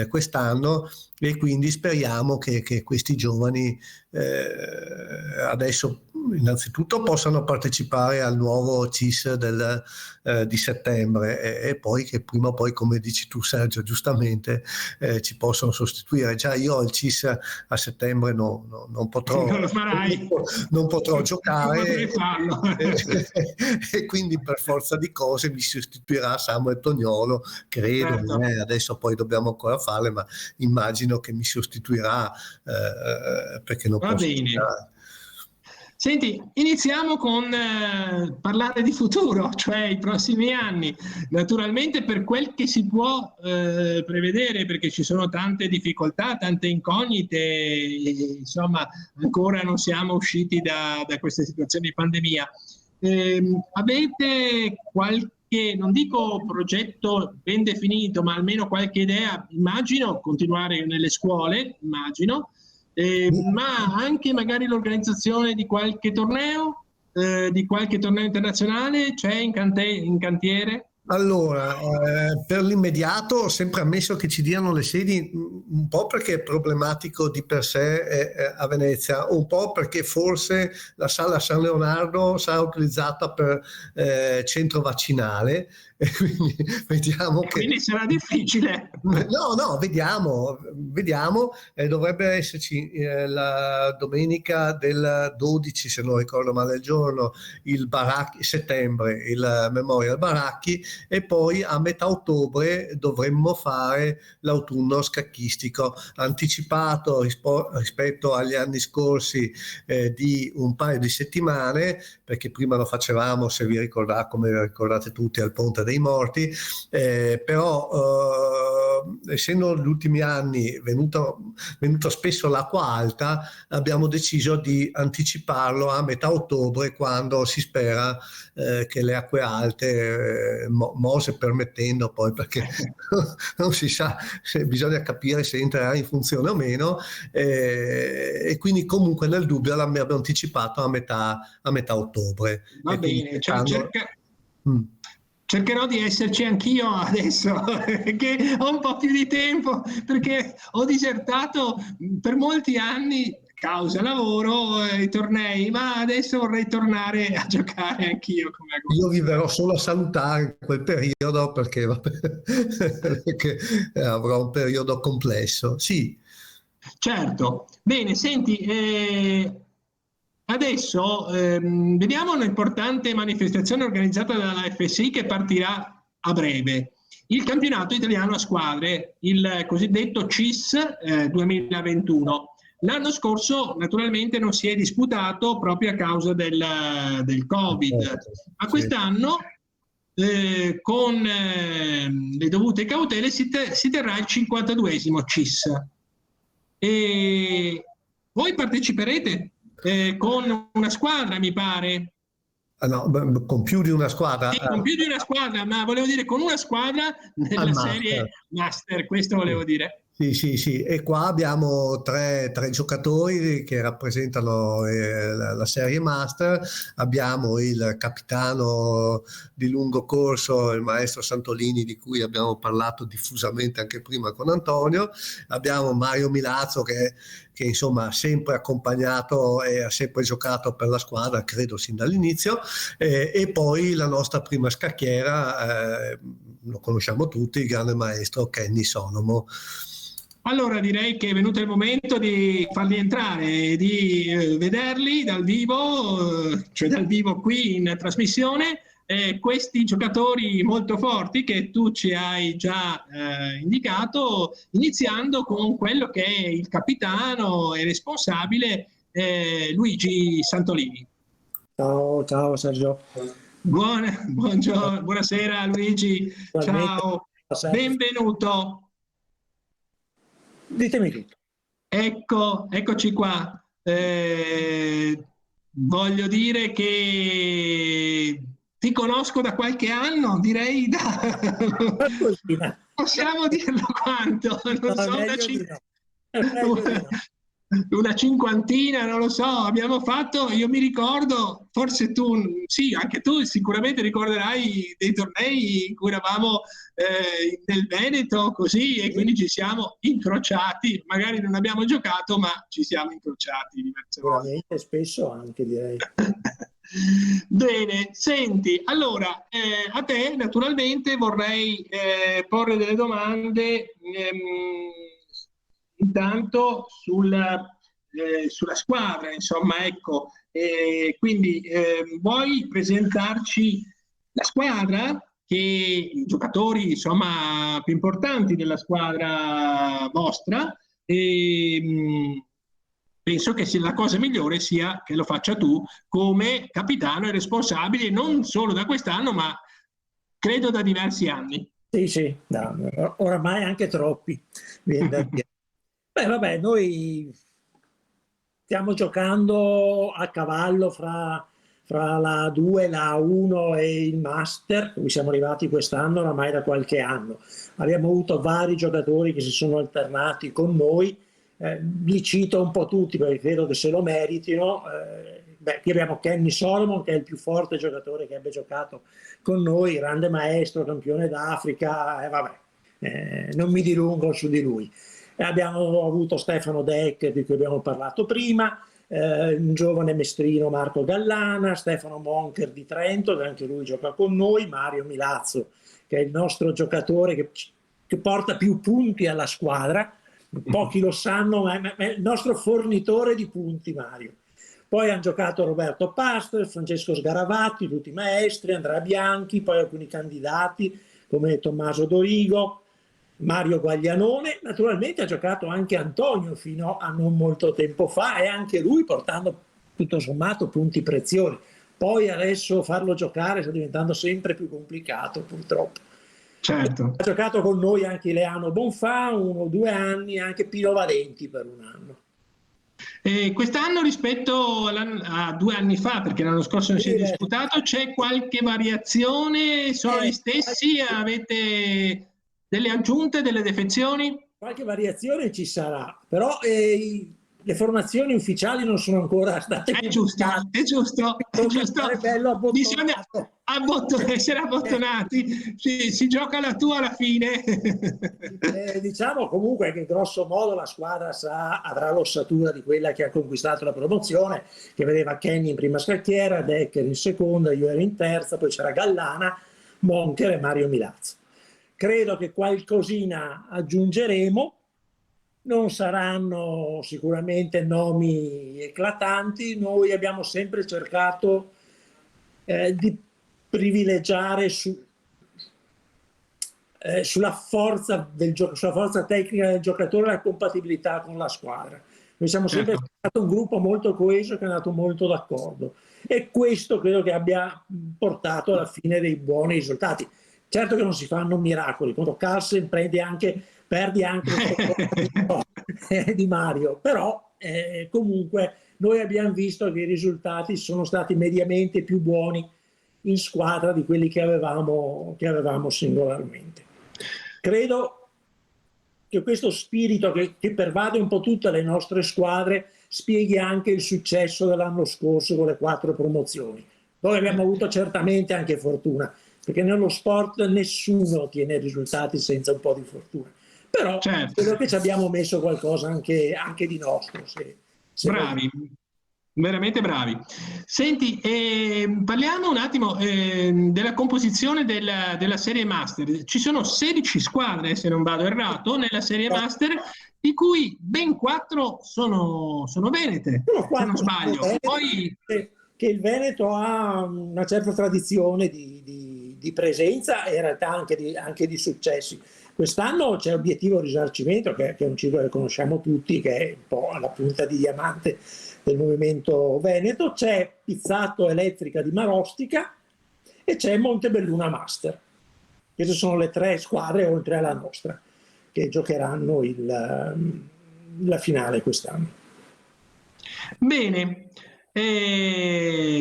quest'anno, e quindi speriamo che questi giovani adesso innanzitutto possano partecipare al nuovo CIS di settembre, e poi che prima o poi, come dici tu Sergio giustamente, ci possono sostituire. Già io al CIS a settembre non potrò giocare, e quindi per forza di cose mi sostituirà Samuel Toniolo, credo. Certo. Adesso poi dobbiamo ancora farle, ma immagino che mi sostituirà, perché non Va posso bene. giocare. Senti, iniziamo con parlare di futuro, cioè i prossimi anni. Naturalmente per quel che si può prevedere, perché ci sono tante difficoltà, tante incognite, insomma ancora non siamo usciti da questa situazione di pandemia. Avete qualche, non dico progetto ben definito, ma almeno qualche idea? Immagino continuare nelle scuole, immagino. Ma anche magari l'organizzazione di qualche torneo internazionale c'è in cantiere? Allora, per l'immediato, sempre ammesso che ci diano le sedi, un po' perché è problematico di per sé a Venezia, un po' perché forse la sala San Leonardo sarà utilizzata per centro vaccinale, e quindi vediamo che... Quindi sarà difficile. No, vediamo. Dovrebbe esserci la domenica del 12, se non ricordo male il giorno, il Baracchi, settembre, il Memorial Baracchi, e poi a metà ottobre dovremmo fare l'autunno scacchistico, anticipato rispetto agli anni scorsi di un paio di settimane, perché prima lo facevamo, se vi ricordate, come ricordate tutti, al Ponte dei Morti, però essendo negli ultimi anni venuta spesso l'acqua alta, abbiamo deciso di anticiparlo a metà ottobre, quando si spera che le acque alte, mose permettendo, poi, perché non si sa, se bisogna capire se entrerà in funzione o meno, e quindi comunque nel dubbio l'abbiamo anticipato a metà ottobre. Va bene, cercherò di esserci anch'io adesso, che ho un po' più di tempo, perché ho disertato per molti anni causa lavoro e tornei, ma adesso vorrei tornare a giocare anch'io come agosto. Io vi verrò solo a salutare in quel periodo, perché avrò un periodo complesso. Sì. Certo. Bene, senti, adesso vediamo un'importante manifestazione organizzata dalla FSI che partirà a breve. Il campionato italiano a squadre, il cosiddetto CIS 2021. L'anno scorso naturalmente non si è disputato proprio a causa del Covid, ma quest'anno con le dovute cautele si terrà il 52esimo CIS. E voi parteciperete con una squadra, mi pare? No, con più di una squadra. Sì, con più di una squadra, ma volevo dire con una squadra nella serie Master, questo volevo dire. Sì, e qua abbiamo tre giocatori che rappresentano la serie Master. Abbiamo il capitano di lungo corso, il maestro Santolini, di cui abbiamo parlato diffusamente anche prima con Antonio. Abbiamo Mario Milazzo che insomma ha sempre accompagnato e ha sempre giocato per la squadra, credo sin dall'inizio, e poi la nostra prima scacchiera, lo conosciamo tutti, il grande maestro Kenny Sonomo. Allora direi che è venuto il momento di farli entrare e di vederli dal vivo, cioè dal vivo qui in trasmissione, questi giocatori molto forti che tu ci hai già indicato, iniziando con quello che è il capitano e responsabile Luigi Santolini. Ciao Sergio. Buonasera Luigi, ciao, benvenuto. Ditemi tutto. Eccoci qua. Voglio dire che ti conosco da qualche anno, direi possiamo dirlo quanto? Non so, una cinquantina, non lo so, abbiamo fatto, io mi ricordo, forse tu, sì, anche tu sicuramente ricorderai dei tornei in cui eravamo nel Veneto, così, e quindi ci siamo incrociati, magari non abbiamo giocato, ma ci siamo incrociati diverse volte. Sicuramente, spesso anche, direi. Bene, senti, allora, a te naturalmente vorrei porre delle domande intanto sulla squadra, insomma, ecco, quindi vuoi presentarci la squadra, che i giocatori, insomma, più importanti della squadra vostra, e penso che la cosa migliore sia che lo faccia tu come capitano e responsabile, non solo da quest'anno, ma credo da diversi anni. Sì, no, oramai anche troppi. Beh, vabbè, noi stiamo giocando a cavallo fra la 2, la 1 e il Master, cui siamo arrivati quest'anno oramai da qualche anno. Abbiamo avuto vari giocatori che si sono alternati con noi, li cito un po' tutti perché credo che se lo meritino. qui abbiamo Kenny Solomon, che è il più forte giocatore che abbia giocato con noi, grande maestro, campione d'Africa, non mi dilungo su di lui. Abbiamo avuto Stefano Deck, di cui abbiamo parlato prima, un giovane mestrino Marco Gallana, Stefano Moncher di Trento, che anche lui gioca con noi, Mario Milazzo, che è il nostro giocatore che porta più punti alla squadra. Pochi lo sanno, ma è il nostro fornitore di punti, Mario. Poi hanno giocato Roberto Pastor, Francesco Sgaravatti, tutti maestri, Andrea Bianchi, poi alcuni candidati come Tommaso Dorigo, Mario Guaglianone. Naturalmente ha giocato anche Antonio fino a non molto tempo fa, e anche lui portando tutto sommato punti preziosi. Poi adesso farlo giocare sta diventando sempre più complicato, purtroppo. Certo. Ha giocato con noi anche Leano Bonfà 1 o 2 anni, anche Pino Valenti per un anno. Quest'anno rispetto a 2 anni fa, perché l'anno scorso non si è disputato, c'è qualche variazione? Sono gli stessi? Avete delle aggiunte, delle defezioni? Qualche variazione ci sarà, però le formazioni ufficiali non sono ancora state pubblicate. È giusto. È bello Bisogna essere abbottonati, si gioca la tua alla fine. Diciamo comunque che grosso modo la squadra avrà l'ossatura di quella che ha conquistato la promozione, che vedeva Kenny in prima scacchiera, Decker in seconda, io ero in terza, poi c'era Gallana, Moncher e Mario Milazzo. Credo che qualcosina aggiungeremo. Non saranno sicuramente nomi eclatanti. Noi abbiamo sempre cercato di privilegiare sulla forza tecnica del giocatore, la compatibilità con la squadra. Noi siamo sempre stati un gruppo molto coeso, che è andato molto d'accordo, e questo credo che abbia portato alla fine dei buoni risultati. Certo che non si fanno miracoli, quando Carlsen perdi anche di Mario, però comunque noi abbiamo visto che i risultati sono stati mediamente più buoni in squadra di quelli che avevamo singolarmente. Credo che questo spirito che pervade un po' tutte le nostre squadre spieghi anche il successo dell'anno scorso con le 4 promozioni. Noi abbiamo avuto certamente anche fortuna, perché nello sport nessuno ottiene risultati senza un po' di fortuna. Però credo che ci abbiamo messo qualcosa anche di nostro. Bravi, veramente bravi. Senti, parliamo un attimo della composizione della serie Master. Ci sono 16 squadre, se non vado errato, nella serie Master, di cui ben 4 sono venete, se non sbaglio. Poi che il Veneto ha una certa tradizione di presenza e in realtà anche di successi. Quest'anno c'è Obiettivo Risarcimento, che è un ciclo che conosciamo tutti, che è un po' la punta di diamante del movimento veneto. C'è Pizzato Elettrica di Marostica e c'è Montebelluna Master. Queste sono le 3 squadre, oltre alla nostra, che giocheranno la finale quest'anno. Bene.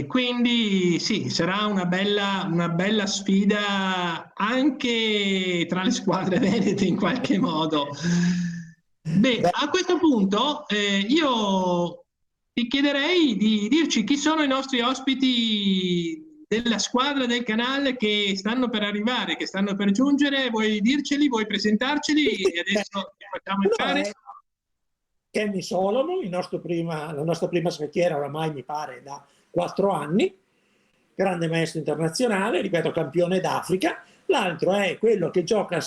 Quindi sì, sarà una bella sfida anche tra le squadre venete in qualche modo. A questo punto io ti chiederei di dirci chi sono i nostri ospiti della squadra del canale che stanno per arrivare, che stanno per giungere. Vuoi dirceli, vuoi presentarceli? E adesso ti facciamo entrare. Kenny Solomon, la nostra prima scacchiera oramai mi pare da 4 anni, grande maestro internazionale, ripeto, campione d'Africa. L'altro è quello che gioca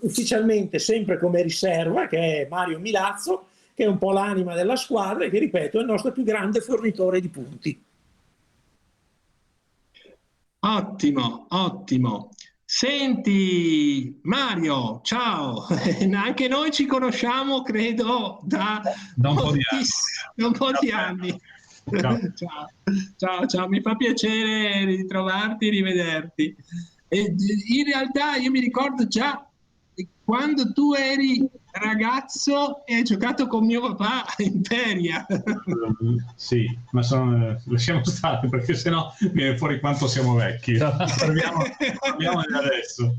ufficialmente sempre come riserva, che è Mario Milazzo, che è un po' l'anima della squadra e che, ripeto, è il nostro più grande fornitore di punti. Ottimo. Senti Mario, ciao, anche noi ci conosciamo credo da un po' di anni. Ciao, mi fa piacere ritrovarti, rivederti. In realtà io mi ricordo già quando tu eri ragazzo e hai giocato con mio papà a Imperia. Sì, ma lasciamo stare perché sennò viene fuori quanto siamo vecchi. Parliamo di adesso.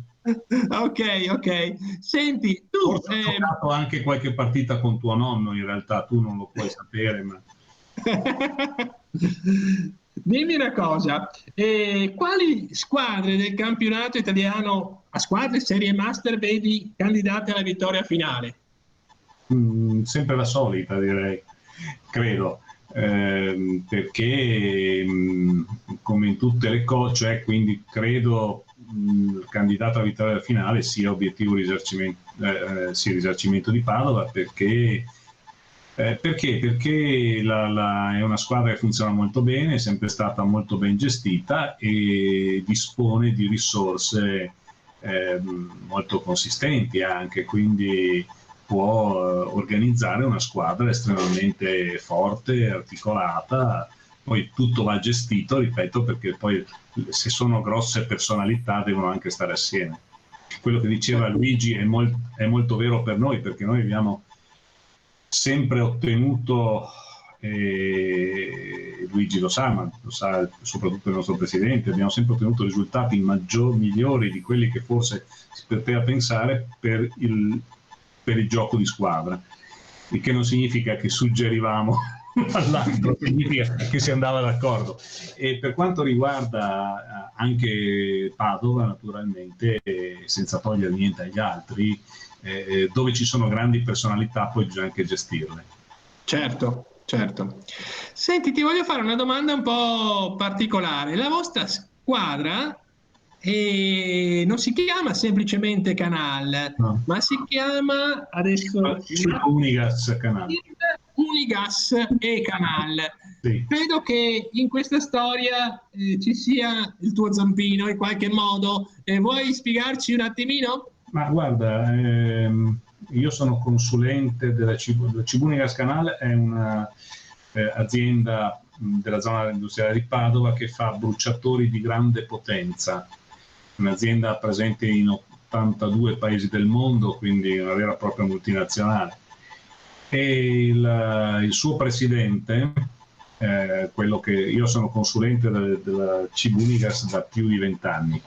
Ok. Senti, tu forse ho giocato anche qualche partita con tuo nonno, in realtà tu non lo puoi sapere, ma Dimmi una cosa, quali squadre del campionato italiano a squadre Serie Master vedi candidate alla vittoria finale? Sempre la solita, direi, credo, perché come in tutte le cose, cioè, quindi credo il candidato alla vittoria finale sia obiettivo risarcimento di Padova, perché è una squadra che funziona molto bene, è sempre stata molto ben gestita e dispone di risorse molto consistenti anche, quindi può organizzare una squadra estremamente forte, articolata. Poi tutto va gestito, ripeto, perché poi se sono grosse personalità devono anche stare assieme. Quello che diceva Luigi è molto vero per noi, perché noi abbiamo sempre ottenuto, Luigi lo sa, ma lo sa soprattutto il nostro presidente, abbiamo sempre ottenuto risultati migliori di quelli che forse si poteva pensare per il gioco di squadra, il che non significa che suggerivamo all'altro, significa che si andava d'accordo. E per quanto riguarda anche Padova, naturalmente, senza togliere niente agli altri, dove ci sono grandi personalità poi bisogna anche gestirle. Certo. Senti, ti voglio fare una domanda un po' particolare. La vostra squadra non si chiama semplicemente Canal, No. ma si chiama adesso Unigas Canal. Unigas e Canal. Sì. Credo che in questa storia ci sia il tuo zampino in qualche modo. Vuoi spiegarci un attimino? Ma guarda, io sono consulente della Cibunigas Canal, è un'azienda della zona industriale di Padova che fa bruciatori di grande potenza, un'azienda presente in 82 paesi del mondo, quindi una vera e propria multinazionale. E il suo presidente, quello che io sono consulente della Cibunigas da più di 20 anni,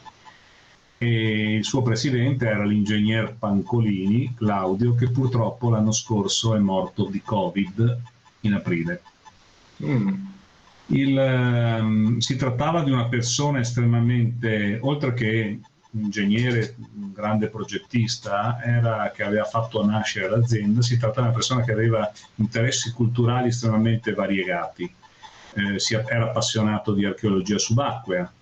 e il suo presidente era l'ingegner Pancolini, Claudio, che purtroppo l'anno scorso è morto di Covid in aprile. Si trattava di una persona estremamente, oltre che ingegnere, un grande progettista, che aveva fatto nascere l'azienda, si tratta di una persona che aveva interessi culturali estremamente variegati. Era appassionato di archeologia subacquea,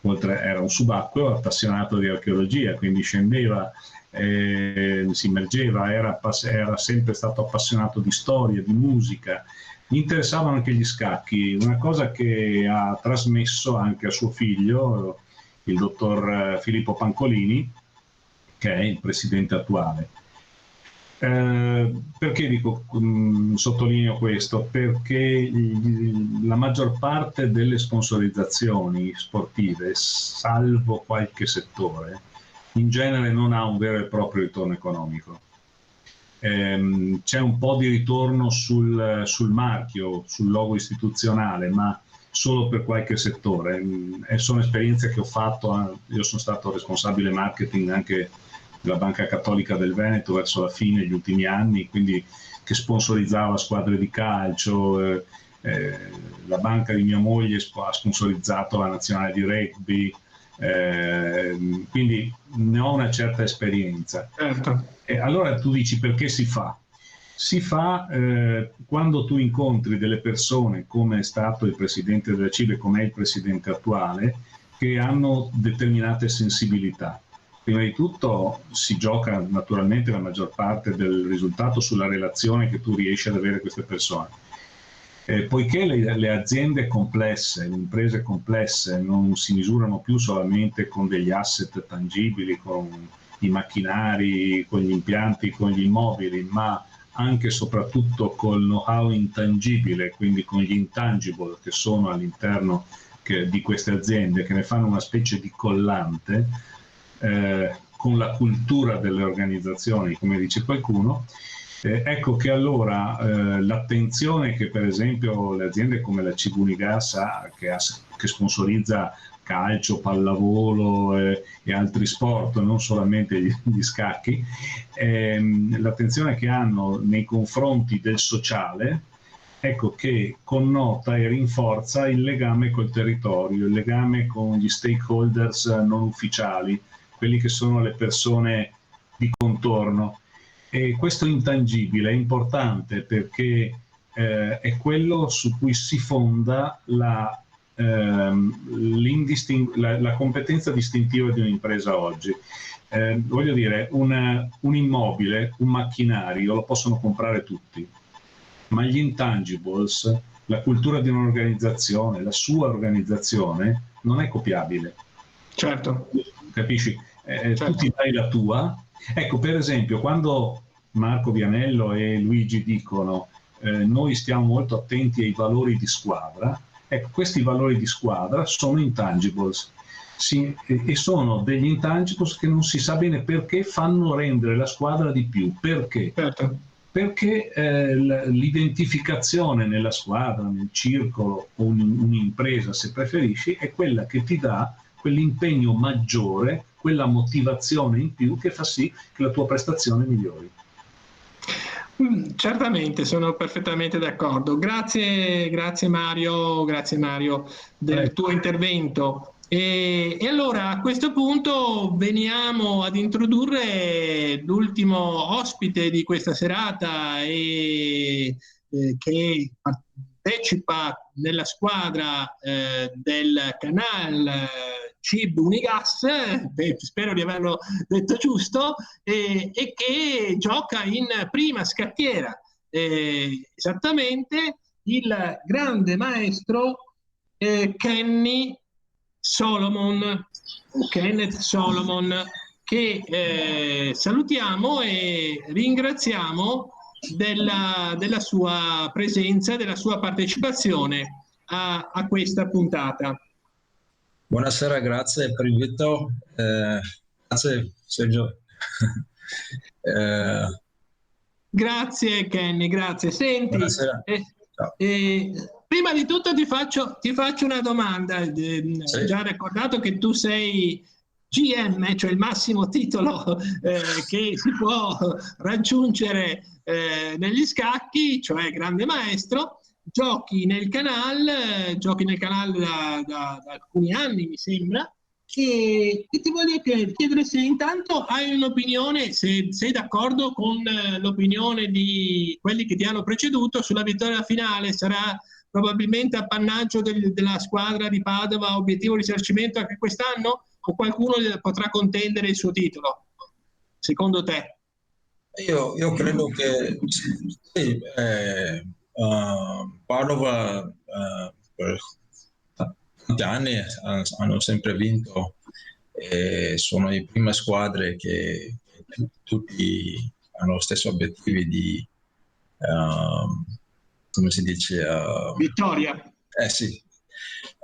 era un subacqueo appassionato di archeologia, quindi scendeva, si immergeva, era sempre stato appassionato di storia, di musica. Gli interessavano anche gli scacchi, una cosa che ha trasmesso anche a suo figlio, il dottor Filippo Pancolini, che è il presidente attuale. Perché sottolineo questo? Perché la maggior parte delle sponsorizzazioni sportive, salvo qualche settore, in genere non ha un vero e proprio ritorno economico. C'è un po' di ritorno sul marchio, sul logo istituzionale, ma solo per qualche settore. Sono esperienze che ho fatto, io sono stato responsabile marketing anche della Banca Cattolica del Veneto verso la fine degli ultimi anni, quindi che sponsorizzava squadre di calcio, la banca di mia moglie ha sponsorizzato la nazionale di rugby, quindi ne ho una certa esperienza. Certo. E allora tu dici perché si fa? Si fa quando tu incontri delle persone, come è stato il presidente della CIBE, come è il presidente attuale, che hanno determinate sensibilità. Prima di tutto si gioca naturalmente la maggior parte del risultato sulla relazione che tu riesci ad avere con queste persone. Poiché le aziende complesse, le imprese complesse non si misurano più solamente con degli asset tangibili, con i macchinari, con gli impianti, con gli immobili, ma anche e soprattutto col know-how intangibile, quindi con gli intangible che sono all'interno di queste aziende, che ne fanno una specie di collante con la cultura delle organizzazioni, come dice qualcuno. Ecco che allora l'attenzione che per esempio le aziende come la Cibunigas che sponsorizza calcio, pallavolo e altri sport, non solamente gli scacchi, l'attenzione che hanno nei confronti del sociale ecco, che connota e rinforza il legame col territorio, il legame con gli stakeholders non ufficiali, quelli che sono le persone di contorno. E questo intangibile è importante perché è quello su cui si fonda la competenza distintiva di un'impresa oggi. Voglio dire, un immobile, un macchinario lo possono comprare tutti, ma gli intangibles, la cultura di un'organizzazione, la sua organizzazione, non è copiabile. Certo. Capisci? Certo. Tu ti dai la tua. Ecco, per esempio, quando Marco Vianello e Luigi dicono noi stiamo molto attenti ai valori di squadra, ecco, questi valori di squadra sono intangibles e sono degli intangibles che non si sa bene perché fanno rendere la squadra di più. Perché? Certo. Perché l'identificazione nella squadra, nel circolo o un'impresa, se preferisci, è quella che ti dà quell'impegno maggiore, quella motivazione in più che fa sì che la tua prestazione migliori. Certamente, sono perfettamente d'accordo. Grazie Mario del tuo intervento. E allora a questo punto veniamo ad introdurre l'ultimo ospite di questa serata che partecipa nella squadra del canale CIB Unigas, spero di averlo detto giusto, e che gioca in prima scacchiera, esattamente il grande maestro Kenneth Solomon, che salutiamo e ringraziamo della sua presenza, della sua partecipazione a questa puntata. Buonasera, grazie per l'invito. Grazie Sergio. Grazie Kenny, grazie. Senti, prima di tutto ti faccio una domanda. Sì. Già ricordato che tu sei GM, cioè il massimo titolo che si può raggiungere negli scacchi, cioè grande maestro. Giochi nel canale da alcuni anni, mi sembra, e ti voglio chiedere se intanto hai un'opinione, se sei d'accordo con l'opinione di quelli che ti hanno preceduto sulla vittoria finale. Sarà probabilmente appannaggio della squadra di Padova, obiettivo risarcimento anche quest'anno, o qualcuno potrà contendere il suo titolo, secondo te? Io credo che sì, Padova per tanti anni hanno sempre vinto e sono le prime squadre che tutti hanno lo stesso obiettivo di come si dice? Vittoria. Sì.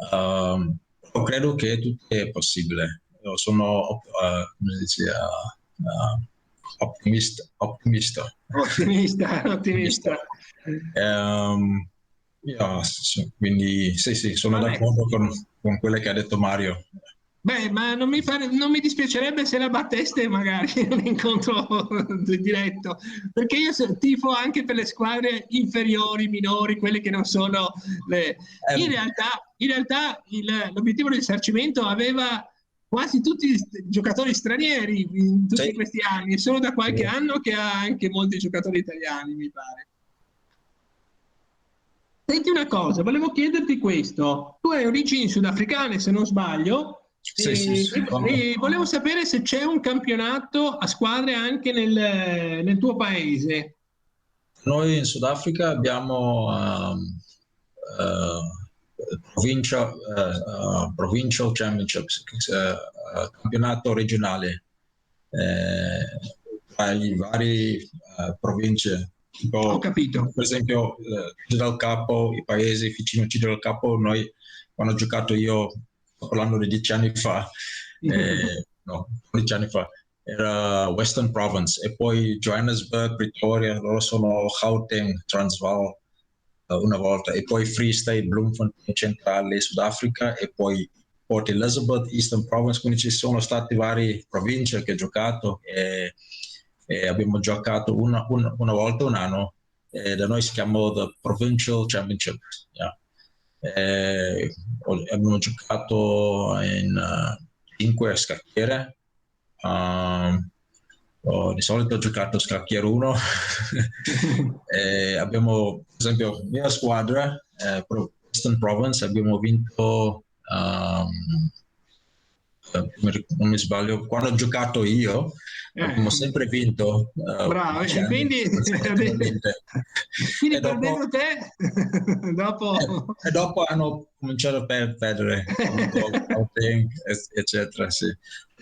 Credo che tutto è possibile. Io sono come si dice, ottimista. Quindi sì, sono d'accordo con quello che ha detto Mario. Beh, ma non mi dispiacerebbe se la batteste magari in un incontro diretto, perché io tifo anche per le squadre inferiori, minori, quelle che non sono le... In realtà l'obiettivo del risarcimento aveva quasi tutti i giocatori stranieri in tutti questi anni, solo da qualche anno che ha anche molti giocatori italiani, mi pare. Senti una cosa, volevo chiederti questo. Tu hai origini sudafricane, se non sbaglio, sì. E volevo sapere se c'è un campionato a squadre anche nel tuo paese. Noi in Sudafrica abbiamo Provincial Championships, campionato regionale tra le varie province. Ho capito. Per esempio Città del Capo, i paesi vicino a Città del Capo, noi quando ho giocato io, parlando di 10 anni fa, 12 anni fa, era Western Province, e poi Johannesburg, Pretoria, loro sono Gauteng, Transvaal una volta, e poi Free State, Bloemfontein centrale, Sudafrica, e poi Port Elizabeth, Eastern Province. Quindi ci sono state varie province che ho giocato, e abbiamo giocato una volta un anno da noi si chiama The Provincial Championship. Yeah. Abbiamo giocato in 5 scacchiere. Di solito ho giocato scacchiere 1. Abbiamo, per esempio, mia squadra, Western Province, abbiamo vinto, non mi sbaglio, quando ho giocato io, abbiamo sempre vinto. Bravo, e quindi perdendo te, dopo hanno cominciato a perdere, eccetera. Sì.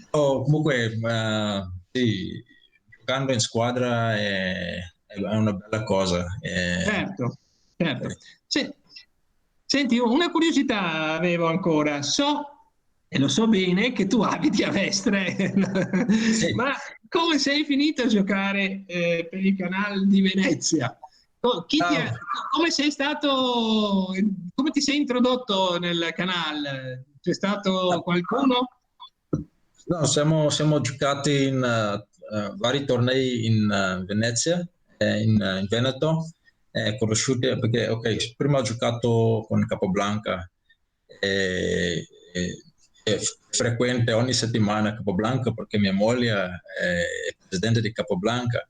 Comunque, sì, giocando in squadra è una bella cosa. Certo. Senti, una curiosità avevo ancora. E lo so bene, che tu abiti a Mestre, Sì. Ma come sei finito a giocare per il Canale di Venezia? Come sei stato, come ti sei introdotto nel canale? C'è stato qualcuno? No, siamo giocati in vari tornei in Venezia, in Veneto, conosciuti perché prima ho giocato con Capoblanca e frequente ogni settimana a Capoblanca perché mia moglie è presidente di Capoblanca.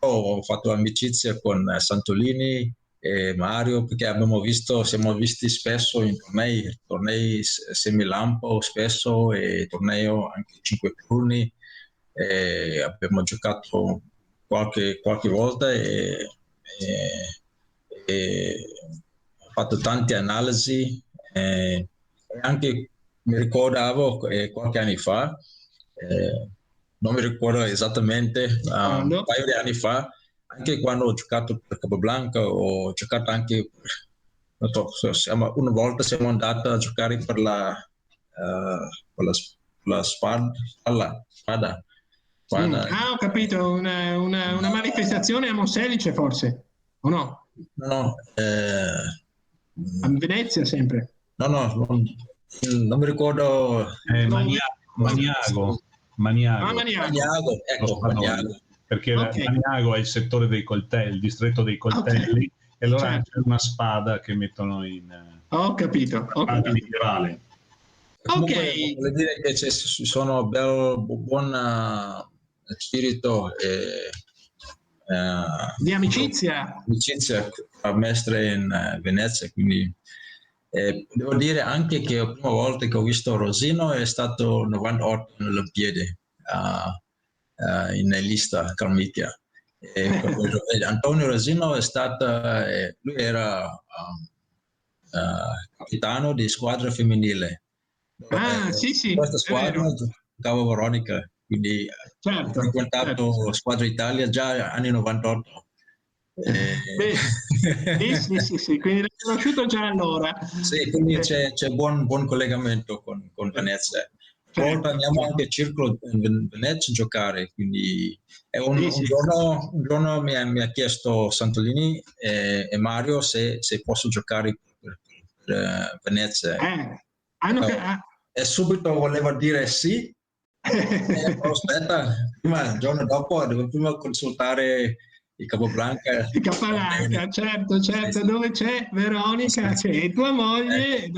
Ho fatto amicizia con Santolini e Mario perché siamo visti spesso in tornei semilampo spesso e tornei anche 5 turni. Abbiamo giocato qualche volta e ho fatto tante analisi e anche mi ricordavo qualche anni fa, non mi ricordo esattamente, un paio di anni fa, anche quando ho giocato per Capoblanca, ho giocato anche, non so, una volta siamo andati a giocare per la spada. Ho capito, una manifestazione a Monselice forse, o no? No, a Venezia sempre. No, non mi ricordo. Maniago. Maniago. Ecco, Maniago. Perché Maniago è il settore dei coltelli, il distretto dei coltelli, e allora c'è una spada che mettono in... Ho capito. medievale. Comunque, vuol dire che ci sono buon spirito di amicizia tra Mestre in Venezia, quindi devo dire anche che la prima volta che ho visto Rosino è stato 98 in Olimpiadi in lista Calmitia. Antonio Rosino è stato, lui era capitano di squadra femminile. Sì, questa squadra giocava Veronica, quindi ho frequentato la squadra Italia già anni 98. Sì, quindi l'hai conosciuto già allora. Sì, quindi c'è buon collegamento con Venezia. Volta andiamo anche al circolo in Venezia a giocare, quindi un giorno mi ha chiesto Santolini e Mario se posso giocare per Venezia. E subito voleva dire sì, però aspetta, il giorno dopo devo prima consultare il Capoblanca. Il Capoblanca, certo, Sì. dove c'è Veronica, c'è tua moglie. E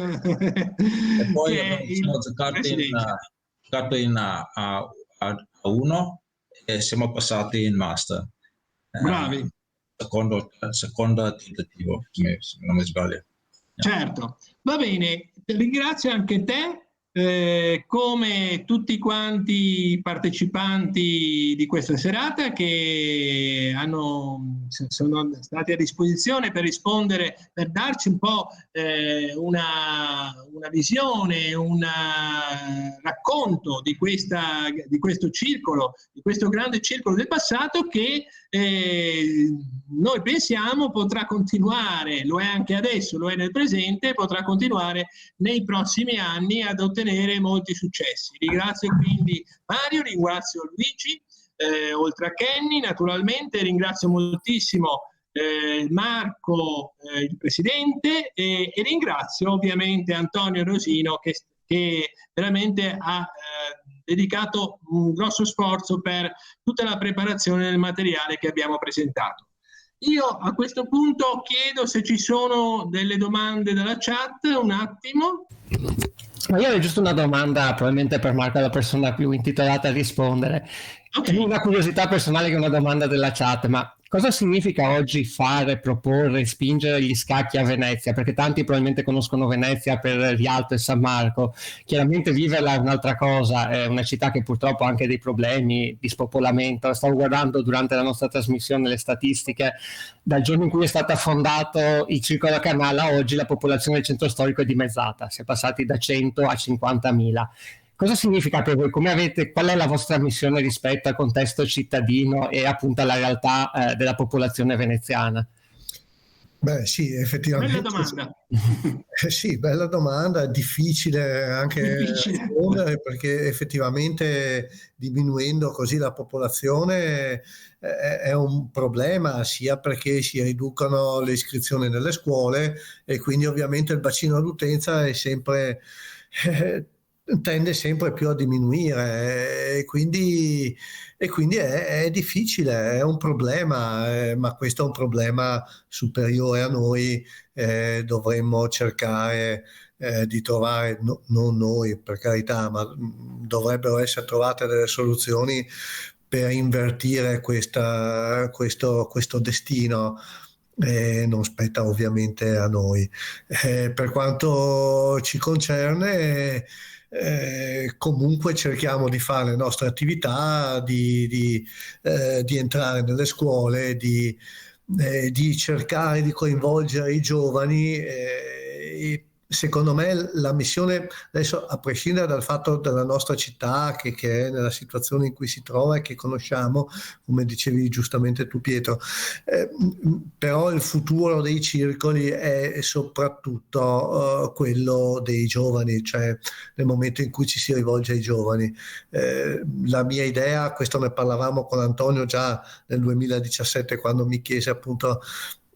poi siamo giocato in A1 e siamo passati in Master. Bravi. Secondo tentativo, se non mi sbaglio. Certo, va bene, ringrazio anche te. Come tutti quanti i partecipanti di questa serata che sono stati a disposizione per rispondere, per darci un po' una visione, un racconto di questo circolo, di questo grande circolo del passato che noi pensiamo potrà continuare, lo è anche adesso, lo è nel presente, potrà continuare nei prossimi anni ad ottenere molti successi. Ringrazio quindi Mario, ringrazio Luigi, oltre a Kenny naturalmente, ringrazio moltissimo Marco, il presidente, e ringrazio ovviamente Antonio Rosino che veramente ha dedicato un grosso sforzo per tutta la preparazione del materiale che abbiamo presentato. Io a questo punto chiedo se ci sono delle domande dalla chat, un attimo. Ma io avrei giusto una domanda, probabilmente per Marco, la persona più intitolata a rispondere. Ok. Una curiosità personale che una domanda della chat, ma cosa significa oggi fare, proporre, spingere gli scacchi a Venezia? Perché tanti probabilmente conoscono Venezia per Rialto e San Marco, chiaramente viverla è un'altra cosa, è una città che purtroppo ha anche dei problemi di spopolamento. Stavo guardando durante la nostra trasmissione le statistiche, dal giorno in cui è stato fondato il Circolo Canale a oggi la popolazione del centro storico è dimezzata, si è passati da 100 a 50.000. Cosa significa per voi? Qual è la vostra missione rispetto al contesto cittadino e appunto alla realtà della popolazione veneziana? Beh sì, effettivamente. Bella domanda. Sì, bella domanda, difficile anche rispondere, perché effettivamente diminuendo così la popolazione è un problema, sia perché si riducono le iscrizioni nelle scuole e quindi ovviamente il bacino d'utenza è sempre... tende sempre più a diminuire e quindi è difficile, è un problema, ma questo è un problema superiore a noi, dovremmo cercare di trovare, non noi per carità, ma dovrebbero essere trovate delle soluzioni per invertire questo destino. Non spetta ovviamente a noi. Per quanto ci concerne, comunque cerchiamo di fare le nostre attività, di entrare nelle scuole, di cercare di coinvolgere i giovani. E secondo me la missione, adesso a prescindere dal fatto della nostra città che è nella situazione in cui si trova e che conosciamo, come dicevi giustamente tu Pietro, però il futuro dei circoli è soprattutto quello dei giovani, cioè nel momento in cui ci si rivolge ai giovani. La mia idea, questo ne parlavamo con Antonio già nel 2017 quando mi chiese appunto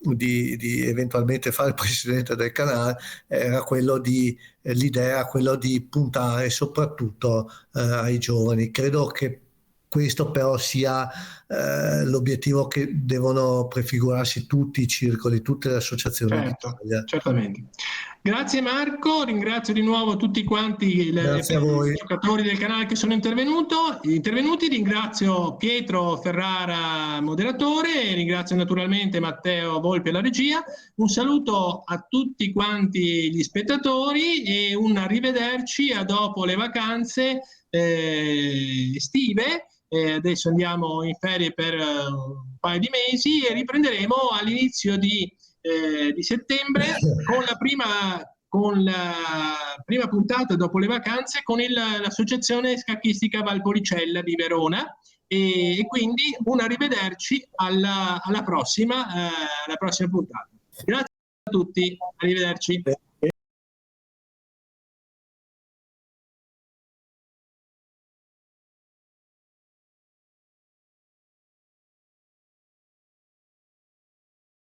di eventualmente fare il presidente del canale, era l'idea quello di puntare soprattutto ai giovani. Credo che questo però sia l'obiettivo che devono prefigurarsi tutti i circoli, tutte le associazioni d'Italia. Certamente. Grazie Marco, ringrazio di nuovo tutti quanti i giocatori del canale che sono intervenuti, ringrazio Pietro Ferrara moderatore, ringrazio naturalmente Matteo Volpi alla regia, un saluto a tutti quanti gli spettatori e un arrivederci a dopo le vacanze estive. Adesso andiamo in ferie per un paio di mesi e riprenderemo all'inizio di settembre con la prima puntata dopo le vacanze con l'associazione scacchistica Valpolicella di Verona e quindi un arrivederci alla prossima puntata. Grazie a tutti, arrivederci.